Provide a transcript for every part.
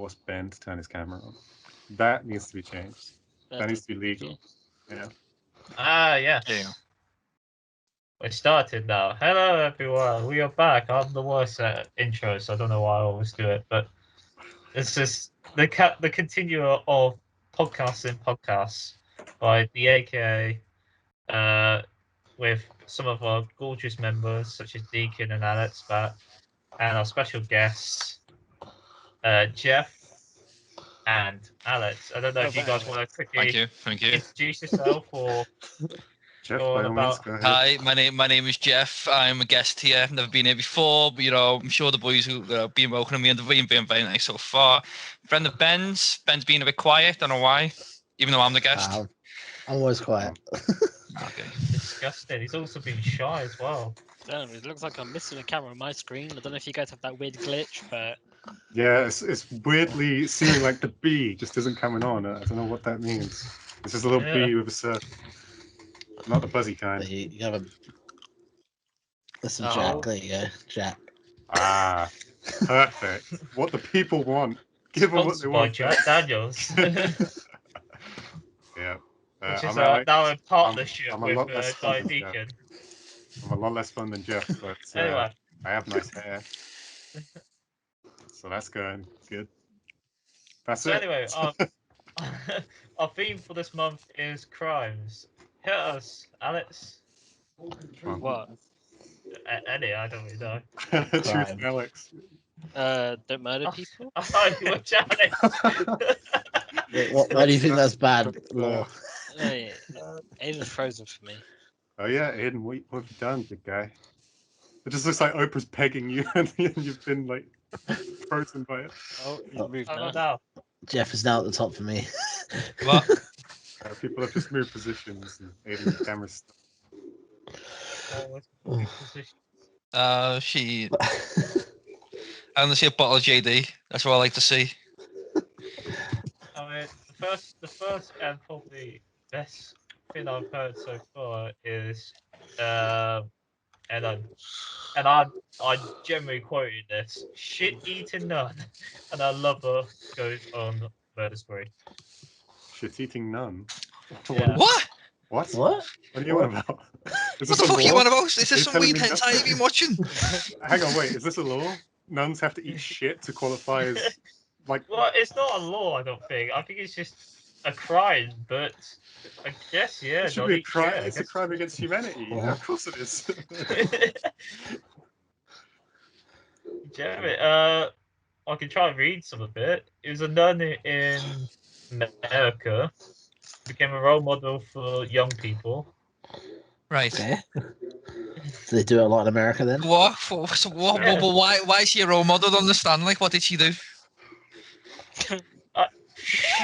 force Ben to turn his camera on. That needs to be changed. That needs to be legal. Yeah. Yes. Yeah. We started now. Hello, everyone. We are back. I'm the worst at intros, so I don't know why I always do it, but it's just the continuer of podcasts by the AKA, with some of our gorgeous members such as Deacon and Alex back, and our special guests, Jeff and Alex. I don't know if you guys want to quickly Thank you. introduce yourself or Jeff, go on by all means, about. go ahead. Hi, my name is Jeff. I'm a guest here. Never been here before, but I'm sure the boys who have been welcoming me and have been very nice so far. Friend of Ben's. Ben's been a bit quiet. Don't know why, even though I'm the guest. I'm always quiet. Okay. Disgusting. He's also been shy as well. Damn, it looks like I'm missing a camera on my screen. I don't know if you guys have that weird glitch, but Yeah, it's weirdly seeming like the B just isn't coming on. I don't know what that means. It's just a little B with a circle. Not the buzzy kind. You have a... Listen, Oh. Jack. There you go, Jack. Ah, perfect. What the people want. Give them what they Sponsored by want. Jack Daniels. Yeah. Which is I'm now in partnership I'm a lot with less fun than Jeff. Deacon. I'm a lot less fun than Jeff, but Anyway. I have nice hair. So that's going good. That's So it. anyway, our theme for this month is crimes. Hit us, Alex. what? Any, I don't really know. Choose Alex. Don't murder people? Oh, you were chatting. Wait, why do you think that's bad law? Oh, yeah. Aiden's frozen for me. Oh yeah, Aiden, what have you done, big guy? It just looks like Oprah's pegging you, and you've been like frozen by it. Oh, you moved How now. about now? Jeff is now at the top for me. What? People have just moved positions, and Aiden's camera's. She. I want to see a bottle of JD. That's what I like to see. I mean, the first and probably best thing I've heard so far is, and I'm generally quoting this: "Shit eating none," and our lover goes on murder spree. Shit-eating nun. Yeah. What? What? What? What are you on about? Is What this the a fuck are you law? on about? Is Are this you some telling weird me hentai nothing? you've been watching? Hang on, wait. Is this a law? Nuns have to eat shit to qualify as like. Well, it's not a law, I don't think. I think it's just a crime, but I guess yeah. It should don't be a eat crime. shit, I It's a guess. crime against humanity. Yeah, of course it is. Jeremy, I can try and read some of it. It was a nun in America, became a role model for young people. Right. Okay. Do they do it a lot in America then? What? So what? Yeah. But why? Why is she a role model? I don't understand. Like, what did she do?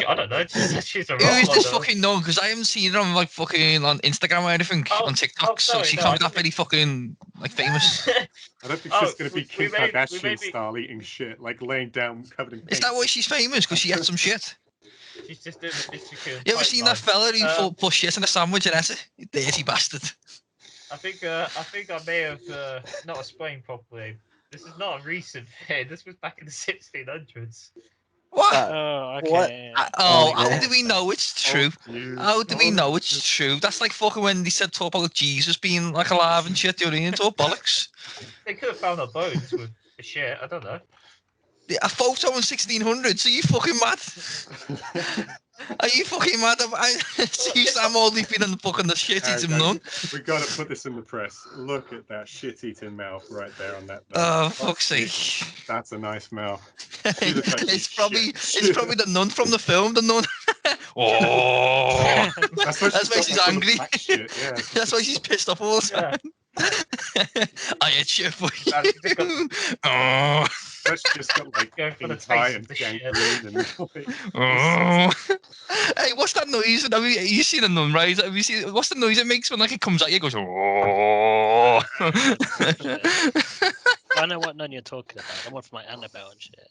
I don't know. She's a Who role is this model. fucking nun? Because I haven't seen her on like fucking on Instagram or anything Oh, on TikTok, so sorry, she no, can't I be that think very fucking like famous. I don't think she's going to be Kim we Kardashian may be- style eating shit, like laying down covered in paint. Is that why she's famous? Because she ate some shit. She's just doing the Michigan. You ever seen that fella who put shit in a sandwich and ate it? You dirty bastard. I think I may have not explained properly. This is not a recent thing. This was back in the 1600s. What? Oh, okay. What? Oh, Okay. how do we know it's true? How do we know it's true? That's like fucking when they said talk about Jesus being like alive and shit. Do you know what I mean? It's all bollocks. They could have found our bones with the shit. I don't know. A photo in 1600s? Are you fucking mad? Are you fucking mad? See Sam all leaping in the fucking the shit eating nun. We got to put this in the press. Look at that shit-eating mouth right there on that. Oh, fuck's sake! That's a nice mouth. It's probably the nun from the film. The nun. Oh, That's why she's angry. Shit, yeah. That's why she's pissed off all the time. I ate shit for you. Oh. She's just got like Going for the tie taste and of the shit. gangrene and like, Oh. Hey, what's that noise? Have you seen a nun, right? Have you seen what's the noise it makes when like it comes at you? It goes. Oh. I know what nun you're talking about. The one from like Annabelle and shit.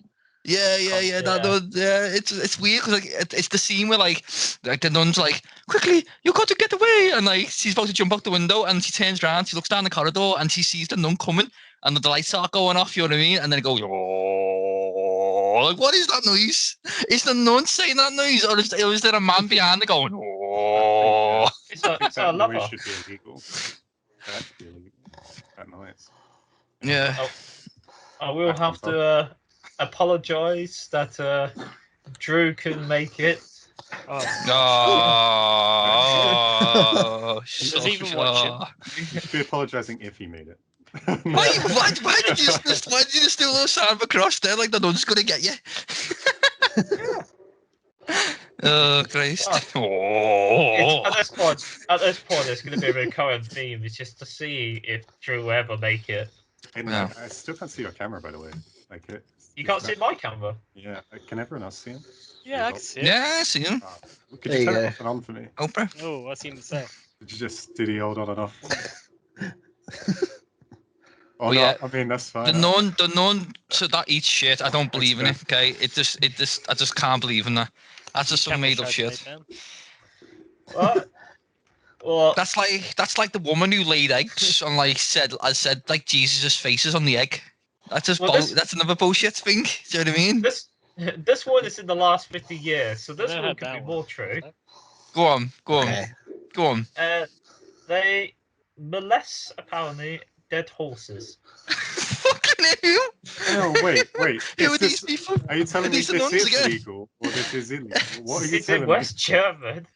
Yeah. It's weird because like it's the scene where like the nun's like, quickly, you got to get away, and like she's about to jump out the window, and she turns around, she looks down the corridor, and she sees the nun coming, and the lights start going off. You know what I mean? And then it goes, oh. oh, like, what is that noise? Is the nun saying that noise, or is there a man behind it going, oh? It's I think our that lover. noise should be illegal. That should be illegal. That noise. Yeah. I will have to apologize that Drew couldn't make it. Oh, Oh, Does he even watch it? You should be apologizing if he made it. Why did you just do a little sound across there like the nun's gonna get you? Oh Christ! Oh. At this point, it's going to be a recurrent theme. It's just to see if Drew will ever make it. And No. I still can't see your camera, by the way. Like You can't see my camera. Yeah, can everyone else see him? yeah, I can see it. Yeah, I see him. Could There you you turn it go. off and on for me? Oprah. Oh, I seen myself. Did you just do the old on and off? Oh, Oh no, yeah. I mean that's fine. The nun, so that eats shit. I don't believe in it. Okay, I just can't believe in that. That's just some Camera made up shows shit. made, man. What? Well, That's like the woman who laid eggs and said like Jesus' faces on the egg. That's just that's another bullshit thing. Do you know what I mean? This one is in the last 50 years, so this never one heard could that be one. more true. Go on. Okay. They molest apparently dead horses. Fucking hell. Oh wait. Who are these people? Are you telling me These are this nuns is again? legal or this is illegal? What are you It's in telling West me? German.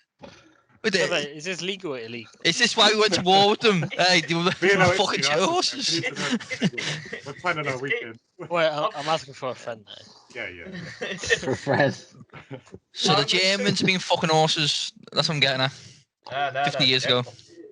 Wait, So, wait, is this legal or illegal? is this why we went to war with them? Hey, they were Me and Alex fucking should ask this, horses. man. We need to know if it's legal. We're planning our weekend. Wait, I'm asking for a friend though. Yeah. For Fred. So the Germans have been fucking horses. That's what I'm getting at. 50 years ago.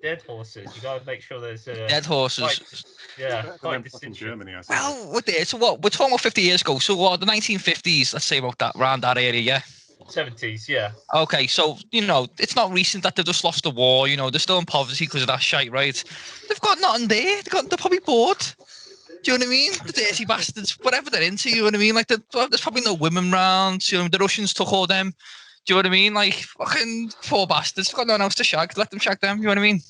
Dead horses. You gotta make sure there's Dead horses. yeah, Better than quite fucking distinction. Germany, I suppose. Well, what there? So what? We're talking about 50 years ago. So what? The 1950s. Let's say about that, around that area. Yeah. 70s, yeah. Okay, so it's not recent that they've just lost the war. They're still in poverty because of that shite, right? They've got nothing there. They're probably bored. Do you know what I mean? The dirty bastards, whatever they're into. You know what I mean? Like there's probably no women round. The Russians took all them. Do you know what I mean? Like fucking poor bastards. They've got no one else to shag. Let them shag them. You know what I mean?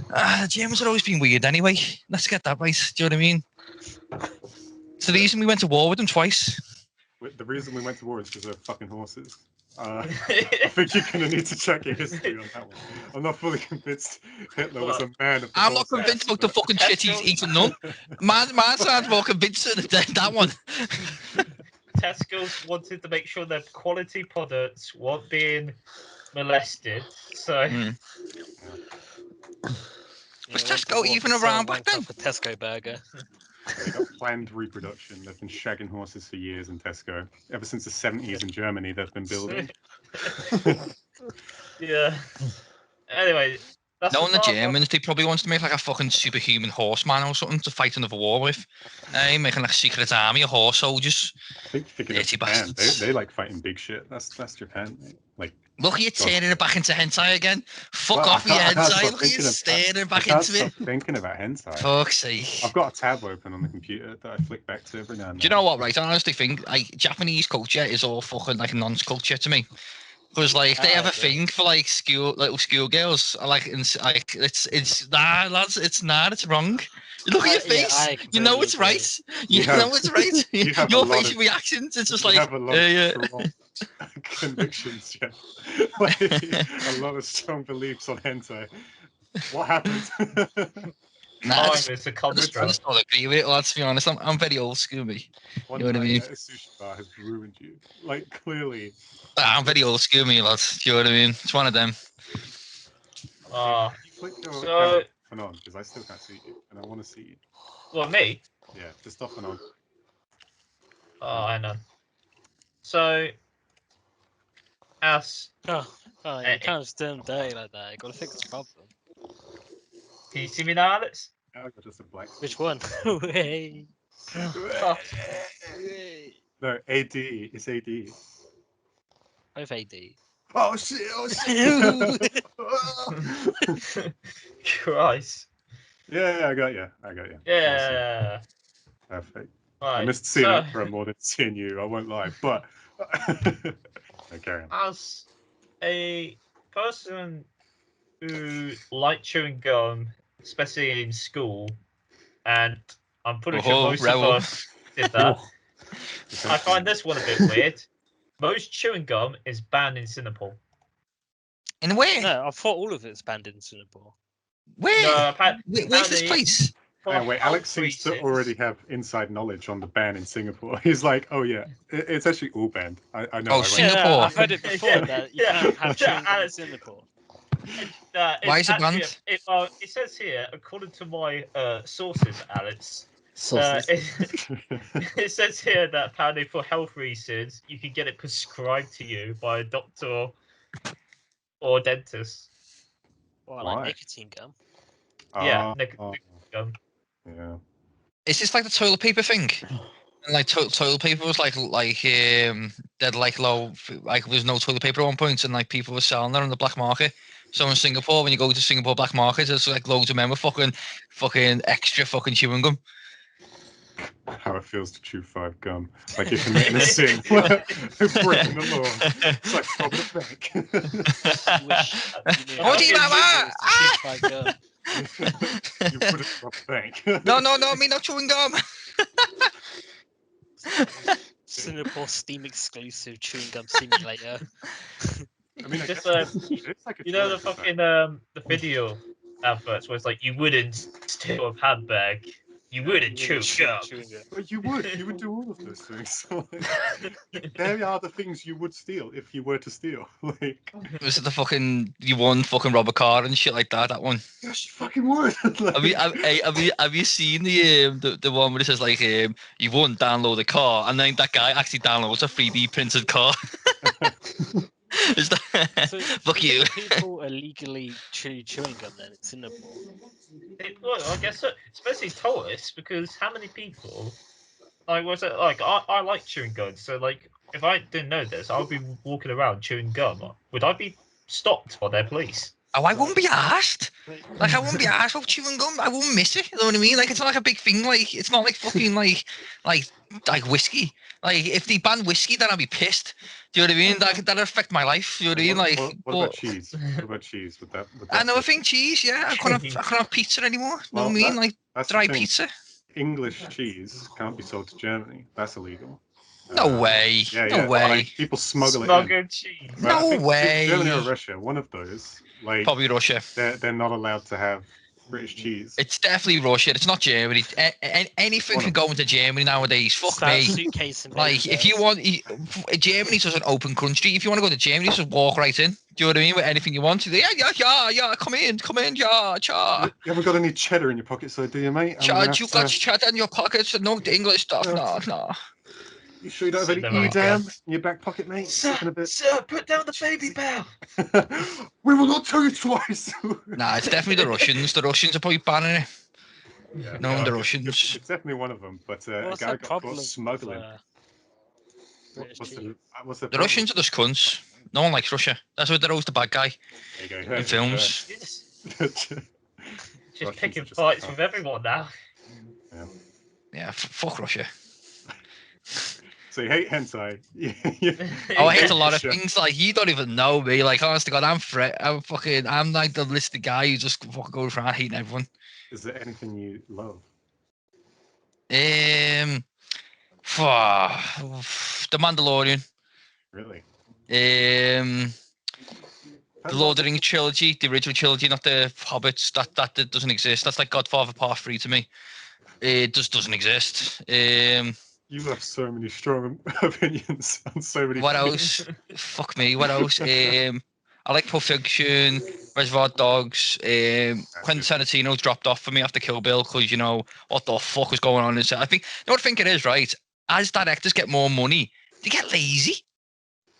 The Germans have always been weird anyway. Let's get that right. Do you know what I mean? It's the reason we went to war with them twice. The reason we went to war is because they're fucking horses. I think you're going to need to check your history on that one. I'm not fully convinced Hitler was a man of the I'm not horse convinced ass, about the but- fucking shit he's eating none. Man sounds more convincing than that one. Tesco's wanted to make sure that quality products weren't being molested. So Was Tesco even around back then? For Tesco burger. They got planned reproduction. They've been shagging horses for years in Tesco. Ever since the 70s in Germany, they've been building. yeah. Anyway, that's Knowing the part of- Germans, they probably wants to make like a fucking superhuman horseman or something to fight another war with. Making like a secret army of horse soldiers. I think thinking of Dirty Japan, bastards. they like fighting big shit. That's Japan. Mate. Like, Look at you turning it back into hentai again. Fuck well, off with your I can't hentai. stop Look at you thinking of- staring I back can't into it. stop thinking about hentai. Fuck's sake. I've got a tab open on the computer that I flick back to every now and then. Do you know what, right? I honestly think Japanese culture is all fucking like nonce culture to me. Because they have a thing for like little schoolgirls. It's nah, lads, it's wrong. Look at your face. You know it's right. You know it's right. Your facial reactions, it's just you like have a lot of strong convictions, Jeff. Like, a lot of strong beliefs on hentai. What happened? Nah, Time is a I construct. just don't agree with it, lads, to be honest. I'm very old school, me. One You know what I night mean? at a sushi bar has ruined you. Like, clearly. I'm very old school, me, lads. Do you know what I mean? It's one of them. Ah, Can you flick your so- camera off and on? Because I still can't see you, and I want to see you. well, me. Yeah, just off and on. Oh, I know. So, as You can't just turn dirty like that. You gotta fix the problem. can you see me now, Alex? I got just a black. Which one? Hey. Oh, No, AD. It's AD. Both AD. Oh shit! Oh shit! Christ. Yeah, I got you. Yeah. Awesome. Perfect. Right. I missed seeing so, Oprah more than seeing you. I won't lie, but okay, carry on. as a person who liked chewing gum, especially in school, and I'm pretty sure most rebel. of us did that. I find this one a bit weird. Most chewing gum is banned in Singapore. In where? No, I thought all of it's banned in Singapore. Where? No, Where's this place? Wait, Alex seems to already have inside knowledge on the ban in Singapore. He's like, oh yeah, it's actually all banned. I know. Oh, I went- Singapore. Yeah, no, I've heard it before Yeah, that you yeah, can't have chewing gum in Alex- Singapore. Why is it banned? It says here, according to my sources, Alex, Sauces. it says here that apparently for health reasons, you can get it prescribed to you by a doctor or dentist. Well, Why? like nicotine gum. Yeah, Oh, gum. yeah. Is this like the toilet paper thing? And like toilet paper was like dead like low, like there was no toilet paper at one point, and like people were selling it on the black market. So in Singapore, when you go to Singapore black market, there's like loads of men with fucking extra fucking chewing gum. How it feels to chew 5 gum, like you're committing a sin, breaking the law. It's like robbing a bank. You wish you knew Oh, how dear, easy mama! it is to chew 5 gum. You wouldn't rob a bank. No, me not chewing gum. Singapore Steam exclusive chewing gum simulator. I mean, I Just, guess it's like a You know the choice, fucking the video adverts where it's like you wouldn't steal a handbag, you wouldn't chew gum. chewing gum. But you would do all of those things. So, like, there are the things you would steal if you were to steal. Like, Was it the fucking you won fucking rob a car and shit like that? That one. yes, you fucking would. Like, Have you seen the one where it says like you won't download a car and then that guy actually downloads a 3D printed car? Is that So, fuck do you? think people illegally chew chewing gum then in Singapore? Well, I guess so, especially tourists, because how many people like was it like I like chewing gum, so like if I didn't know this, I would be walking around chewing gum. Would I be stopped by their police? Oh, I wouldn't be asked. Like I wouldn't be asked about chewing gum. I wouldn't miss it. You know what I mean? Like it's not like a big thing. Like it's not like fucking like whiskey. Like if they ban whiskey, then I'd be pissed. Do you know what I mean? That'd affect my life. Do you know what I mean? Like, what about cheese? What about cheese? Would that Another thing, cheese. Yeah, I can't have pizza anymore. You know what I mean? Like that's the dry thing. pizza. English cheese can't be sold to Germany. That's illegal. No way. Yeah, No yeah. way. Like, people smuggle it in. Smuggled cheese. But I No think way. Germany or Russia, one of those. Like, Probably Russia. they're not allowed to have British cheese. It's definitely Russia. It's not Germany. Anything can go into Germany nowadays. Fuck Start me. suitcase and Like, if you want, Germany's just an open country. If you want to go to Germany, just walk right in. Do you know what I mean? With anything you want. Yeah, come in, yeah, cha. You haven't got any cheddar in your pocket, so do you, mate? I'm gonna Cha, have you got to- cheddar in your pockets. No English stuff. No. You sure you don't have any Send them out, Edam in your back pocket, mate? Sir, Looking a bit- sir, put down the baby bell. We will not tell you twice. Nah, it's definitely the Russians. The Russians are probably banning it. Yeah, No, the it's- Russians. It's definitely one of them, but a What's guy the got problem caught with smuggling. British What's cheese? the The problem? Russians are just cunts. No one likes Russia. That's why they're always the bad guy There you go. in films. Just Russians picking are just fights cunts. with everyone now. Yeah, fuck Russia. So you hate hentai. Oh, I hate a lot of Russia. things. Like you don't even know me. Like honest to God, I'm like the listed guy who just fucking goes around hating everyone. Is there anything you love? The Mandalorian. Really? The Lord of the Rings trilogy, the original trilogy, not the Hobbits. That doesn't exist. That's like Godfather Part 3 to me. It just doesn't exist. You have so many strong opinions on so many What things. else? Fuck me. What else? I like Pulp Fiction, Reservoir Dogs. Quentin Tarantino dropped off for me after Kill Bill because, you know, what the fuck was going on? I think, you know what I think it is, right? As directors get more money, they get lazy.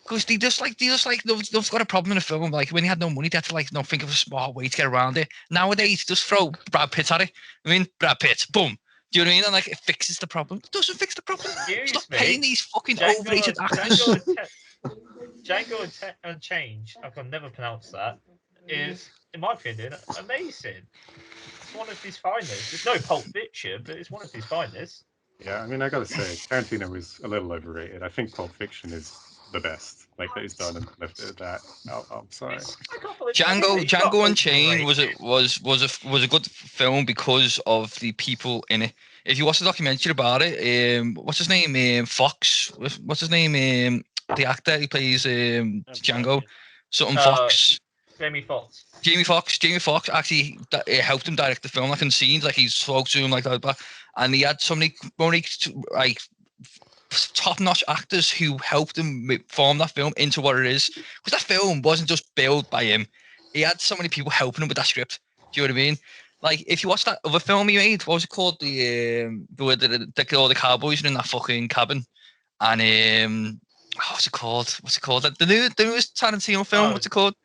Because they've got a problem in a film. Like when they had no money, they had to like think of a smart way to get around it. Nowadays, just throw Brad Pitt at it. I mean, Brad Pitt, boom. Do you know what I mean? And like it fixes the problem. It doesn't fix the problem. Excuse Stop me. paying these fucking overrated actors. Django Unchained, I can never pronounce that, is, in my opinion, amazing. It's one of his finest. It's no Pulp Fiction, but it's one of his finest. Yeah, I mean, I gotta say, Tarantino is a little overrated. I think Pulp Fiction is the best, like that he's done, and left it at that. I'm sorry. I can't believe it's not Django Unchained overrated. was a good film because of the people in it. If you watch the documentary about it, what's his name? Fox. What's his name? The actor who plays Django. Something Fox. Jamie Foxx. Jamie Foxx actually helped him direct the film, like in scenes, like he spoke to him like that, and he had so many like top-notch actors who helped him form that film into what it is. Because that film wasn't just built by him; he had so many people helping him with that script. Do you know what I mean? Like if you watch that other film he made, what was it called? Where all the cowboys are in that fucking cabin, and what's it called? The newest Tarantino film. What's it called?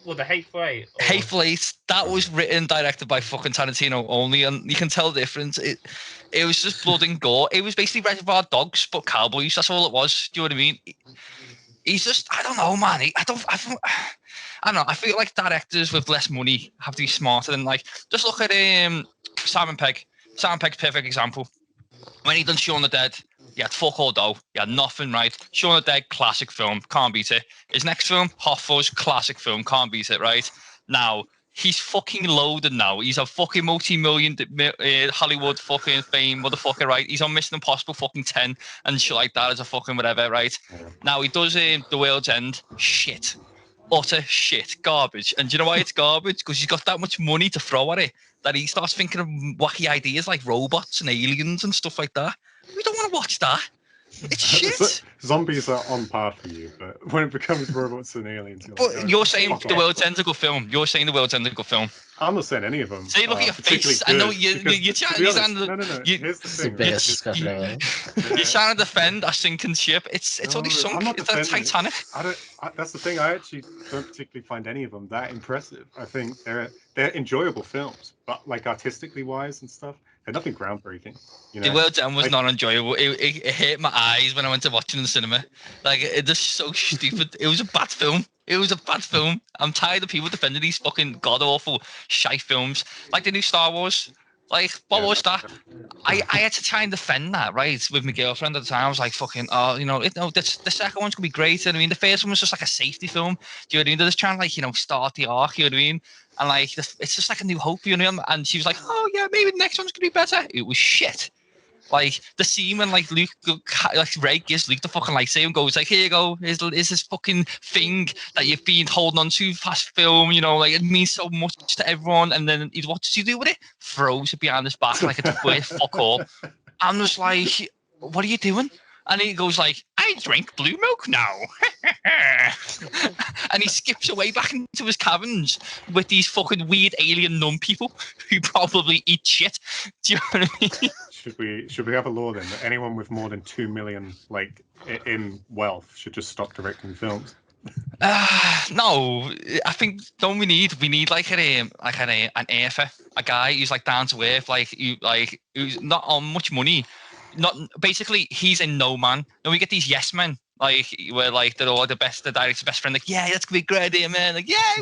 Well, the Hateful Eight. Hateful Eight. That was written, directed by fucking Tarantino only, and you can tell the difference. It was just blood and gore. It was basically Reservoir Dogs, but cowboys. That's all it was. Do you know what I mean? He's just, I don't know, man. I don't know. I feel like directors with less money have to be smarter than just look at Simon Pegg. Simon Pegg's perfect example. When he done Shaun the Dead, he had fuck all dough. He had nothing, right? Shaun the Dead, classic film, can't beat it. His next film, Hot Fuzz, classic film, can't beat it, right? Now, he's fucking loaded now. He's a fucking multi-million Hollywood fucking fame motherfucker, right? He's on Mission Impossible fucking 10 and shit like that as a fucking whatever, right? Now, he does The World's End. Shit. Utter shit. Garbage. And do you know why it's garbage? Because he's got that much money to throw at it that he starts thinking of wacky ideas like robots and aliens and stuff like that. We don't want to watch that. It's shit. Zombies are on par for you, but when it becomes robots and aliens, you're saying The World's End's a good film. You're saying The World's End's a good film. I'm not saying any of them. See, look at your face. I know you're trying to. Here's the thing. You're trying to defend a sinking ship. It's only sunk. It's like Titanic. That's the thing. I actually don't particularly find any of them that impressive. I think they're enjoyable films, but like artistically wise and stuff, they're nothing groundbreaking. The World's End was not enjoyable. It hurt my eyes when I went to watch it in the cinema. Like, it's just so stupid. It was a bad film. I'm tired of people defending these fucking god-awful shite films. Like the new Star Wars. Like, what was that? I had to try and defend that, right, with my girlfriend at the time. I was like, fucking, the second one's going to be great. And I mean, the first one was just like a safety film. Do you know what I mean? They're just trying to, start the arc, you know what I mean? And, like, it's just like a new hope, you know what I mean? And she was like, oh, yeah, maybe the next one's going to be better. It was shit. Like, the scene when, like, Ray gives Luke the fucking lightsaber and goes, like, here you go, here's this fucking thing that you've been holding on to past film, like, it means so much to everyone. And then what does he do with it? Throws it behind his back like it's worth fuck all. And was like, what are you doing? And he goes like, I drink blue milk now. And he skips away back into his caverns with these fucking weird alien numb people who probably eat shit. Do you know what I mean? Should we have a law then that anyone with more than 2 million in wealth should just stop directing films? No, I think we need like an earther, a guy who's like down to earth, who's not on much money. Not basically, he's a no man. And we get these yes men, where they're all the director's best friend. Like, yeah, that's gonna be a great idea, man. Like, yeah,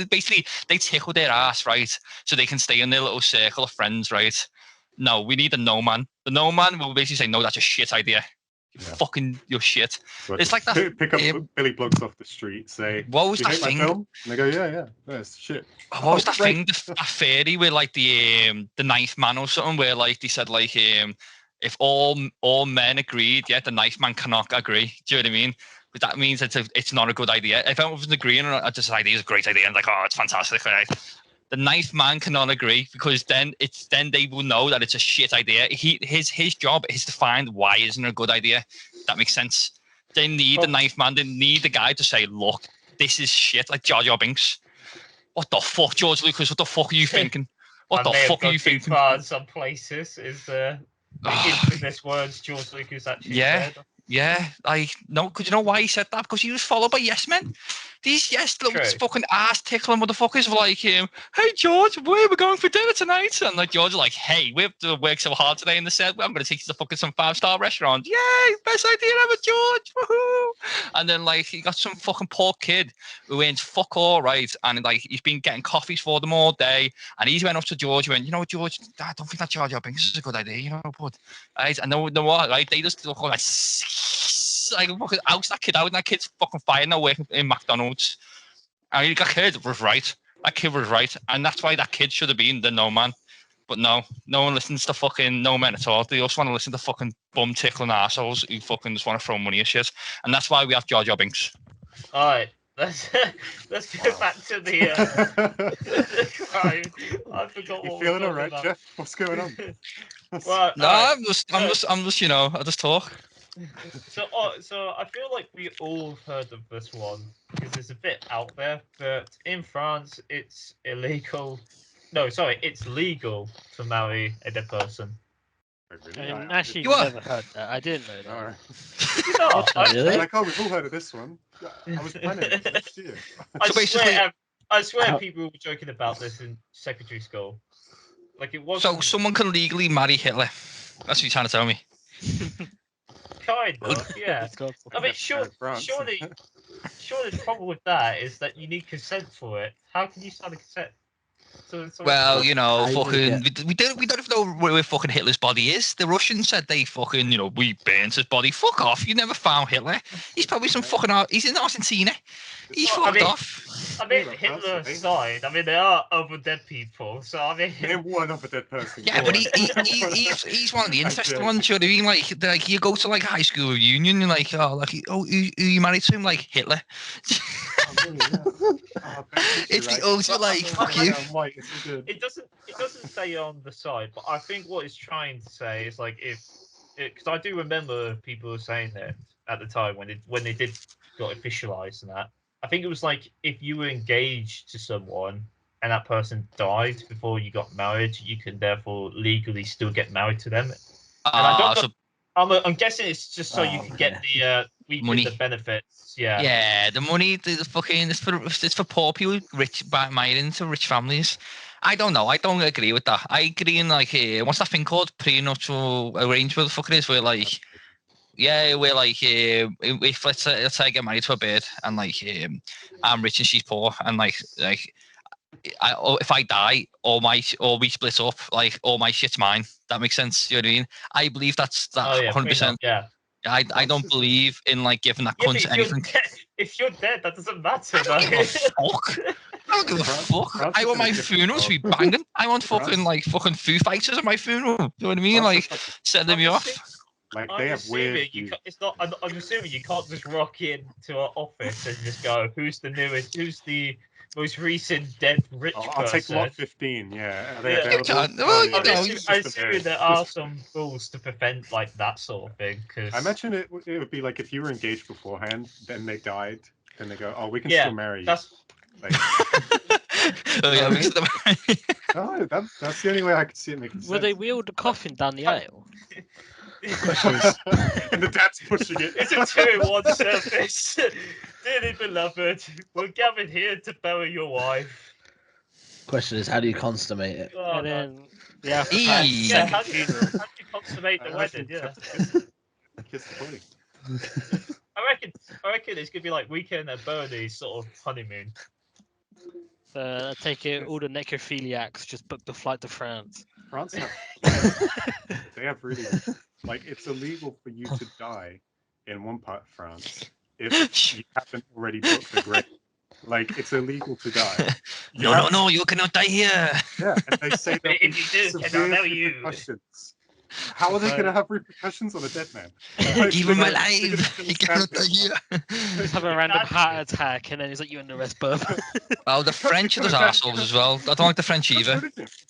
basically they tickle their ass, right, so they can stay in their little circle of friends, right? No, we need a no man. The no man will basically say, no, that's a shit idea. You're shit. So it's like that. Pick up Billy Blugs off the street, say, what was that thing? And they go, yeah, that's shit. What was that thing? A fairy with the knife man or something, where they said if all men agreed, the knife man cannot agree. Do you know what I mean? But that means it's not a good idea. If everyone was agreeing on it, this idea is a great idea, and it's fantastic, right? The knife man cannot agree, because then they will know that it's a shit idea. His job is to find why isn't it a good idea. That makes sense. They need the knife man. They need the guy to say, look, this is shit, like Jar Jar Binks. What the fuck, George Lucas? What the fuck are you thinking? What the fuck are you thinking? In some places is the infamous words George Lucas actually said. Yeah, no, because you know why he said that? Because he was followed by yes men. These little fucking ass tickling motherfuckers were like, hey George, where are we going for dinner tonight? And George was like, hey, we have to work so hard today in the set. I'm going to take you to fucking some 5-star restaurant. Yay, best idea ever, George. Woohoo! And then he got some fucking poor kid who earns fuck all, right? And he's been getting coffees for them all day. And he went up to George and went, you know what, George, I don't think that Jar Jar Binks is a good idea, bud. Right? And know what, right? They just look like fucking oust that kid out, and that kid's fucking fine now working in McDonald's. And that kid was right. And that's why that kid should have been the no man. But no one listens to fucking no men at all. They just want to listen to fucking bum tickling assholes who fucking just want to throw money at shit. And that's why we have Jar Jar Binks. All right, let's go back to the crime. I forgot You what feeling we're all right, talking about. Jeff? What's going on? Well, No, alright, I'm just, you know, I just talk. So I feel like we all have heard of this one because it's a bit out there. But in France, it's illegal. No, sorry, it's legal to marry a dead person. Wait, I really? actually You are- never heard that. I didn't know that. All right. Did you not? Really? Like, oh, we've all heard of this one. I was planning it for next year. I So basically- swear, I swear, people were joking about this in secondary school. Like it wasn't So someone can legally marry Hitler. That's what you're trying to tell me. kind of, yeah. It's got- I mean, That's France. surely the problem with that is that you need consent for it. How can you sign a consent? Well, you know, I fucking, get- we don't even know where fucking Hitler's body is. The Russians said they fucking, you know, we burnt his body. Fuck off! You never found Hitler. He's probably some fucking. He's in Argentina. He's Well, I fucked mean- off. I mean, Well, Hitler that's right. aside, I mean, there are other dead people, so I mean, Name one other dead person. Yeah, Go but on. he's one of the interesting Actually, ones. You know what I mean? Like you go to like a high school reunion, and like who you married to him? Like Hitler. Oh, really, yeah. Oh, It's the right. ultimate, like, I'm fuck black you. and white, it's all good. it doesn't say on the side, but I think what it's trying to say is like because I do remember people saying that at the time when they did got officialized and that. I think it was like if you were engaged to someone and that person died before you got married, you can therefore legally still get married to them. I don't know. So I'm guessing it's just so you Oh, can get the Money. the benefits. Yeah. yeah, the money, the fucking, it's for poor people, rich marrying into rich families. I don't know. I don't agree with that. I agree in like what's that thing called? Prenuptial arrangement. The fuck it is where like. Yeah, we're like, if let's say I get married to a bird and like I'm rich and she's poor and like if I die, or we split up, like all my shit's mine. That makes sense. You know what I mean? I believe that's that Oh yeah, 100%. yeah. I don't believe in like giving that Yeah, but cunt anything. if you're dead, that doesn't matter. I don't give a fuck. I don't give a fuck. France I is want in a my different funeral to be world. banging. I want France- fucking Foo Fighters at my funeral. You know what I mean? France Like is fucking- sending me off. Like I'm they have assuming weird. you it's not. I'm assuming you can't just rock into an office and just go, "Who's the newest? Who's the most recent dead rich I'll take person?" lot 15. Yeah, are they Yeah. available? can't. Well, you yeah, know, it's I just assume a- there are some rules to prevent like that sort of thing. Because I imagine it would be like if you were engaged beforehand, then they died, then they go, "Oh, we can Yeah, still marry you." that's Like, Oh yeah, Right. we that's the only way I could see it making sense. Will they wheel the coffin down the aisle? And the dad's pushing it. It's a 2-in-1 service. Dearly beloved, we're gathered here to bury your wife. Question is, how do you consummate it? Oh, And no. then the after Eee. party, Yeah, second how do you funeral. consummate the I wedding? reckon Yeah. Kiss the body. I reckon it's gonna be like Weekend at Bernie's sort of honeymoon. I take it all the necrophiliacs just book the flight to France. France have they have really like it's illegal for you to die in one part of France if you haven't already booked the grave. Like it's illegal to die. No, you cannot die here. Yeah, and they say But that if you do, then I'll know you. repercussions. How are they going to have repercussions on a dead man? Even Like, alive, they're gonna kill you his cannot die family. here. Just have a random heart attack, and then he's like, "You and the rest both." Well, the French are those assholes as well. I don't like the French That's either. ridiculous.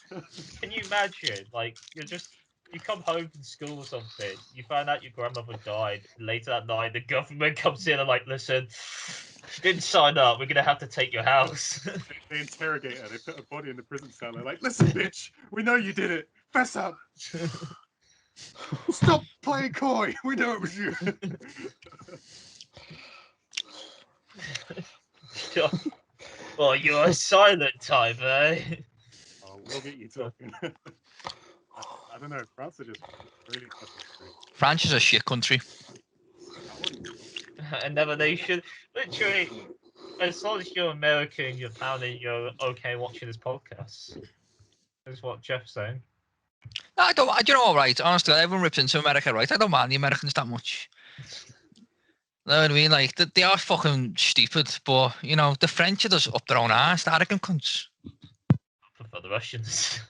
Can you imagine? Like you come home from school or something, you find out your grandmother died. Later that night, the government comes in and like, listen, she didn't sign up. We're gonna have to take your house. They interrogate her. They put a body in the prison cell. They're like, listen, bitch, we know you did it. Fess up. Stop playing coy. We know it was you. Well, you're a silent type, eh? Oh, we'll get you talking. I don't know. France are just really fucking great. France is a shit country. Another nation. Literally, as long as you're American, you're founding, you're okay watching this podcast. That's what Jeff's saying. I don't. You know, all right. Honestly, everyone rips into America, right? I don't mind the Americans that much. You know what I mean? Like they are fucking stupid, but you know the French are just up their own ass. The arrogant cunts. For the Russians.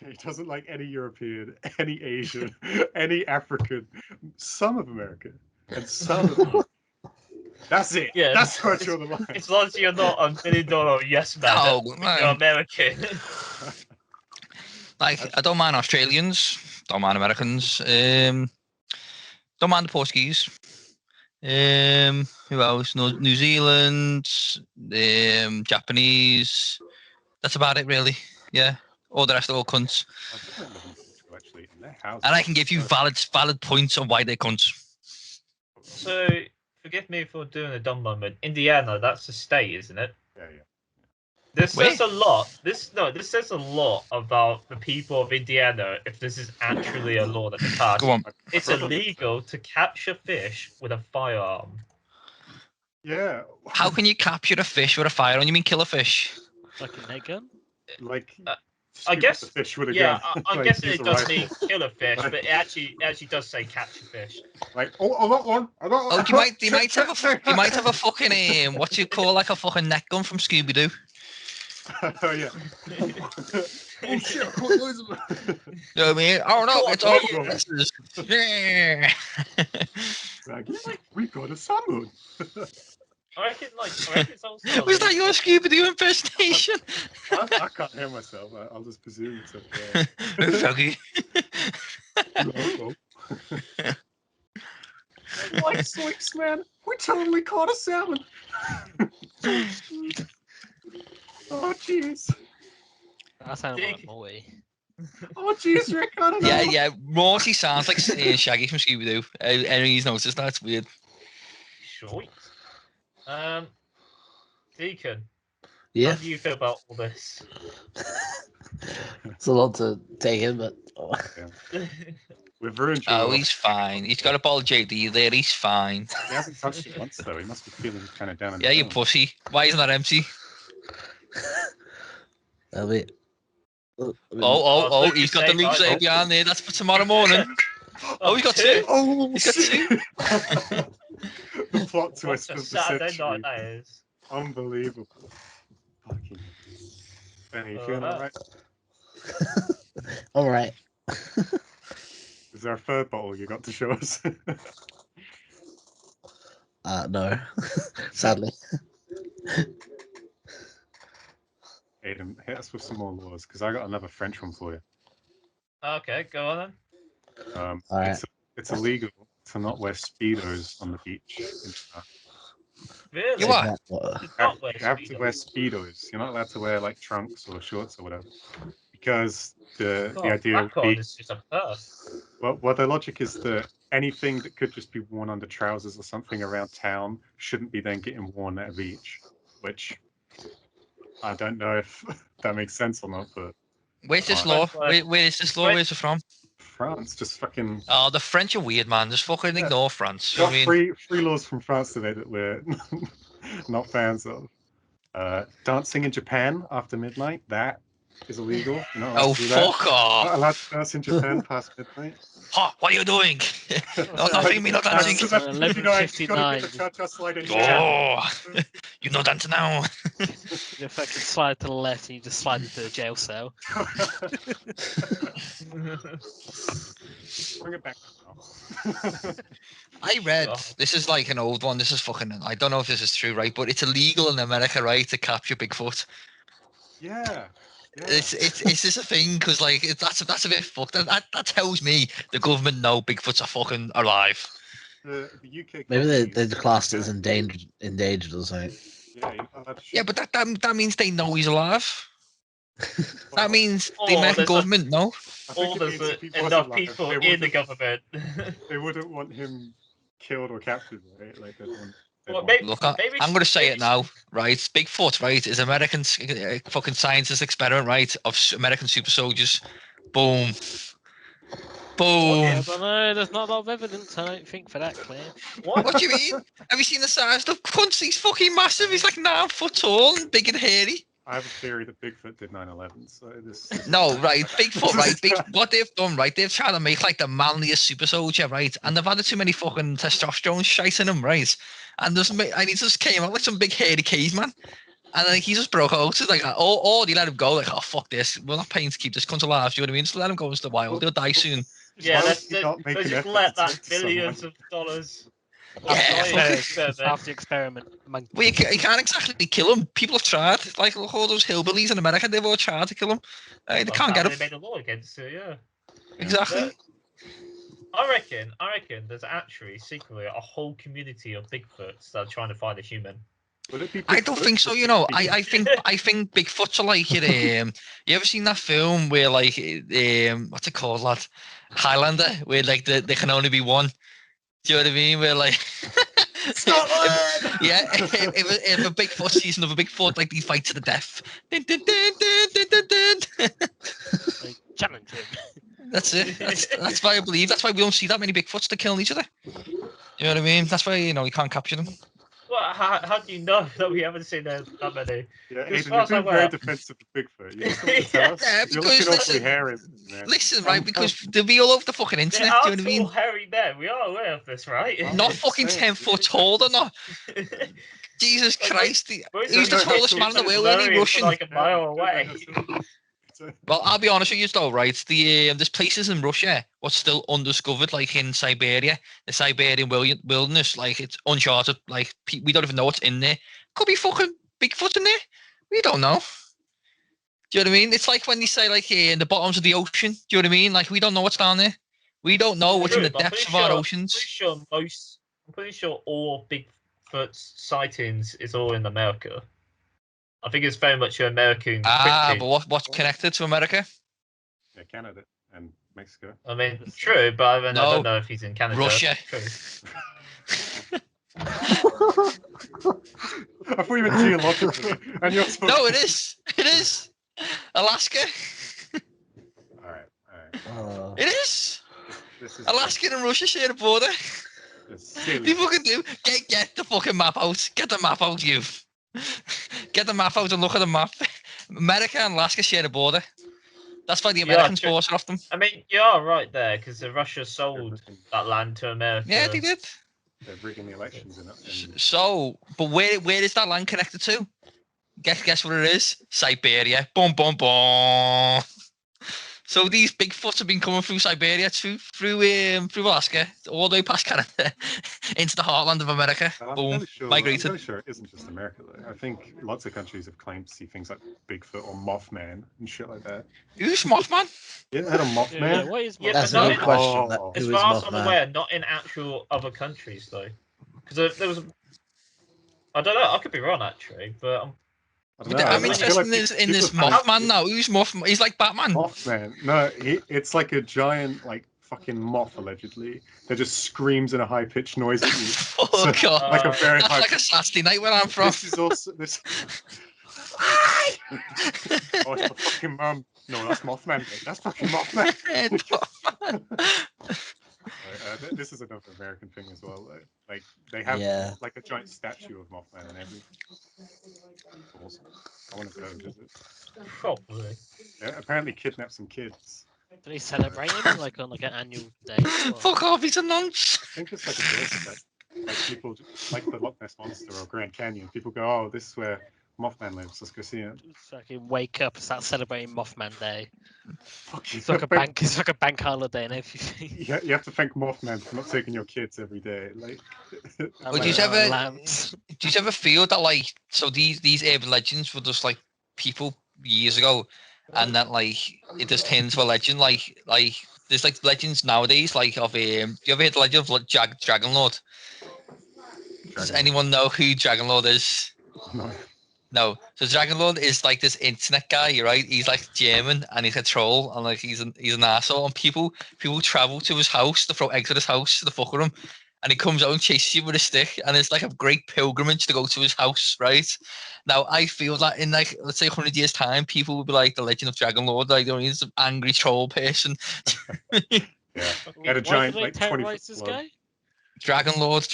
He doesn't like any European, any Asian, any African, some of America, and some of. That's it. Yeah, That's where I draw the line. As long as you're not a $1 billion yes man, No, you're man. American. Like, I don't mind Australians, don't mind Americans, don't mind the Portuguese. Who else? New Zealand, Japanese. That's about it, really. Yeah, all the rest are all cunts. I did live in Portugal actually, and their houses. And I can give you valid points on why they're cunts. So, forgive me for doing a dumb moment. Indiana, that's a state, isn't it? Yeah. This Where? says a lot. This says a lot about the people of Indiana. If this is actually a law that they passed, Go on. it's illegal to capture fish with a firearm. Yeah. How can you capture a fish with a firearm? You mean kill a fish? Like a net gun? Like, I shoot guess. the fish with a Yeah, gun. I'm Like, guessing use it a does rifle. mean kill a fish, but it actually does say capture fish. Like, oh, I got one. I got one. Oh, you might have a fucking what you call like a fucking net gun from Scooby Doo. Oh yeah. Oh shit! I caught loads of them. You know what I mean? Oh no, Go it's on, all go on. yeses. Yeah. Like, we got a salmon. I reckon it's also Was that illegal. your Scooby Doo impersonation? I can't hear myself. I'll just presume it's okay. Froggy. Hello. Like slicks, man. We totally caught a salmon. Oh jeez. That sounded like Dig. Morty. Oh jeez, Rick. I don't know. Yeah. Morty sounds like Shaggy from Scooby Doo. Anybody's noticed that? It's weird. Short. Deacon, Yeah, how do you feel about all this? it's a lot to take in, but We've ruined your Oh, world. he's fine. He's got a ball of JD there. He's fine. He hasn't touched it once though. He must be feeling kind of down in Yeah, the you dumps. pussy. Why isn't that empty? that'll be. Oh, so he's you got the say loops like- behind there. That's for tomorrow morning. Oh, he's got two. Oh, He's got shit. two. The plot What twist a of the Saturday century. night that is. Unbelievable. Fucking. Benny, you feeling Uh-huh. alright? All right. Is there a third bottle you got to show us? No, sadly. Aiden, hit us with some more laws because I got another French one for you. Okay, go on then. All right. It's illegal to not wear speedos on the beach. In France. Really? You are? Did not wear You have to Speedo. wear speedos. You're not allowed to wear like trunks or shorts or whatever, because the God, idea that would card be is just a purse. well, the logic is that anything that could just be worn under trousers or something around town shouldn't be then getting worn at a beach, which I don't know if that makes sense or not, but Where's this Fine. law? Where is this law? Where's it from? France just fucking Oh, the French are weird, man. Just fucking Yeah. ignore France. You know got what I mean? free laws from France today that we're not fans of. Dancing in Japan after midnight, that is illegal. You're not allowed Oh, to do that. fuck Not off. allowed to dance in Japan past midnight. Huh, what are you doing? No, nothing, me not dancing. Dance at 11:59. Gotta get the cha-cha slide in Japan. Oh, you know dance now. You fucking slide to the left and you just slide into the jail cell. Bring it back now. I read, God. this is like an old one. This is fucking, I don't know if this is true, right? But it's illegal in America, right, to capture Bigfoot. Yeah. Is this a thing? Because like that's a bit fucked. That tells me the government know Bigfoots are fucking alive. The UK. Maybe colonies- they're classed as endangered or something. Yeah, you're not allowed to shoot Yeah, but that means they know he's alive. them. That means the Oh, American there's a- government know. I think Or it there's means if he was enough alive, people they in the wouldn't- government. They wouldn't want him killed or captured, right? Like they'd want. Well, maybe- Look, maybe I'm going to say maybe it now, right? Bigfoot, right, is American fucking scientist experiment, right, of American super soldiers. Boom. Boom. I don't know. There's not a lot of evidence, I don't think, for that claim. What do you mean? Have you seen the size of the cunts? He's fucking massive. He's like 9 foot tall and big and hairy. I have a theory that Bigfoot did 9/11. So this. No, right, Bigfoot, right? What they've done, right? They've tried to make like the manliest super soldier, right? And they've had too many fucking testosterone shite in him, right? And he just came out like some big hairy caveman. And like he just broke out. It's like, or you let him go. Like, oh fuck this, we're not paying to keep this cunt alive. Do you know what I mean? Just let him go into the wild. He'll die soon. Yeah, Why would let's you not make an just effort let to that talk to someone? billions of dollars. Yeah, Half the experiment. Monkey. Well, you can't exactly kill him. People have tried. Like look, all those hillbillies in America, they've all tried to kill him. They can't get They him. made a law against it. Yeah. Exactly. I reckon there's actually secretly a whole community of Bigfoots that are trying to find a human. Would it be I don't Bigfoot think so. or You know, Bigfeet? I think Bigfoots are like it. You ever seen that film where like what's it called, lad? Highlander, where like there can only be one. Do you know what I mean? Where like Scotland! yeah, if a Bigfoot sees another Bigfoot, like they fight to the death. Dun, dun, dun, dun, dun, dun, dun. Like, challenge him. That's it. That's why I believe. That's why we don't see that many Bigfoots. They're killing each other. You know what I mean? That's why you can't capture them. Well, how do you know that we haven't seen that many? Yeah, As Aiden, far you're as I'm being very aware. defensive of Bigfoot. You just want to tell us? Yeah, You're because looking awfully listen, hairy, man. Listen, right? Because they'll be all over the fucking They internet. are Do you know what I tall, mean? hairy men. We are aware of this, right? I'm Not just fucking saying, 10 foot tall, they're not. Jesus Like, Christ. Where's Who's the no, tallest man in the world? Any Russian? like a mile away. Well, I'll be honest with you though, right? There's places in Russia what's still undiscovered, like in Siberia, the Siberian wilderness, like it's uncharted. Like we don't even know what's in there. Could be fucking Bigfoot in there. We don't know. Do you know what I mean? It's like when you say like in the bottoms of the ocean. Do you know what I mean? Like we don't know what's down there. We don't know what's in the True, but depths of our oceans. I'm pretty sure all Bigfoot sightings is all in America. I think it's very much an American But cryptid. what's connected to America? Yeah, Canada and Mexico. I mean, true, but I No, don't know if he's in Canada. Russia. True. I thought you meant geologically, and you're supposed No, it is. It is. Alaska. All right. It is. This is Alaska and Russia share a border. silly. People can do. Get the fucking map out. Get the map out, you. Get the map out and look at the map. America and Alaska share a border. That's why the Americans bought it off them. I mean, you are right there because Russia sold that land to America. Yeah, they did. They're rigging the elections in So, but where is that land connected to? Guess what it is? Siberia. Boom, boom, boom. So these Bigfoots have been coming through Siberia, through Alaska, all the way past Canada, into the heartland of America. Boom, migrated. I'm fairly sure it isn't just America though. I think lots of countries have claimed to see things like Bigfoot or Mothman and shit like that. Who's Mothman? You ever heard of Mothman? Yeah, what is Yeah, That's but a not good in- question. Oh. As Who is far as I'm Mothman? aware, not in actual other countries though, because there was. I don't know. I could be wrong actually, but I don't know, I'm I feel interested in this people have- Mothman now. Who's Mothman? He's like Batman. Mothman. No, it's like a giant, like fucking moth allegedly that just screams in a high pitched noise at you. Oh So, god, like a very that's high. like a Saturday night where I'm from. This is also this. Oh, it's my fucking mum. No, that's Mothman. Mate. That's fucking Mothman. This is another American thing as well. Though. Like they have like a giant statue of Mothman and everything. It's awesome. I want to go visit. probably. Yeah, apparently kidnap some kids. Do they celebrate him like on like an annual day? Or... Fuck off, he's a nonce. I think it's like a tourist attraction. Like people, like the Loch Ness Monster or Grand Canyon. People go, oh, this is where Mothman lives. Let's go see him. Fucking wake up and start celebrating Mothman Day. Fuck It's like a bank. It's like a bank holiday and everything. Yeah, you have to thank Mothman for not taking your kids every day. Like, Would you ever feel that like so these urban legends were just like people years ago, and that like it just turned into a legend? Like there's like legends nowadays like of do you ever hear the legend of Dragon Lord? Does anyone know who Dragon Lord is? No. No. So Dragon Lord is like this internet guy, right? He's like German and he's a troll and like he's an asshole, and people travel to his house to throw eggs at his house to fuck with him. And he comes out and chases you with a stick, and it's like a great pilgrimage to go to his house, right? Now, I feel that in like, let's say 100 years' time, people will be like the Legend of Dragon Lord, like, he's an angry troll person. Yeah. Had a giant, like, 20-foot this club. guy? Dragon Lord.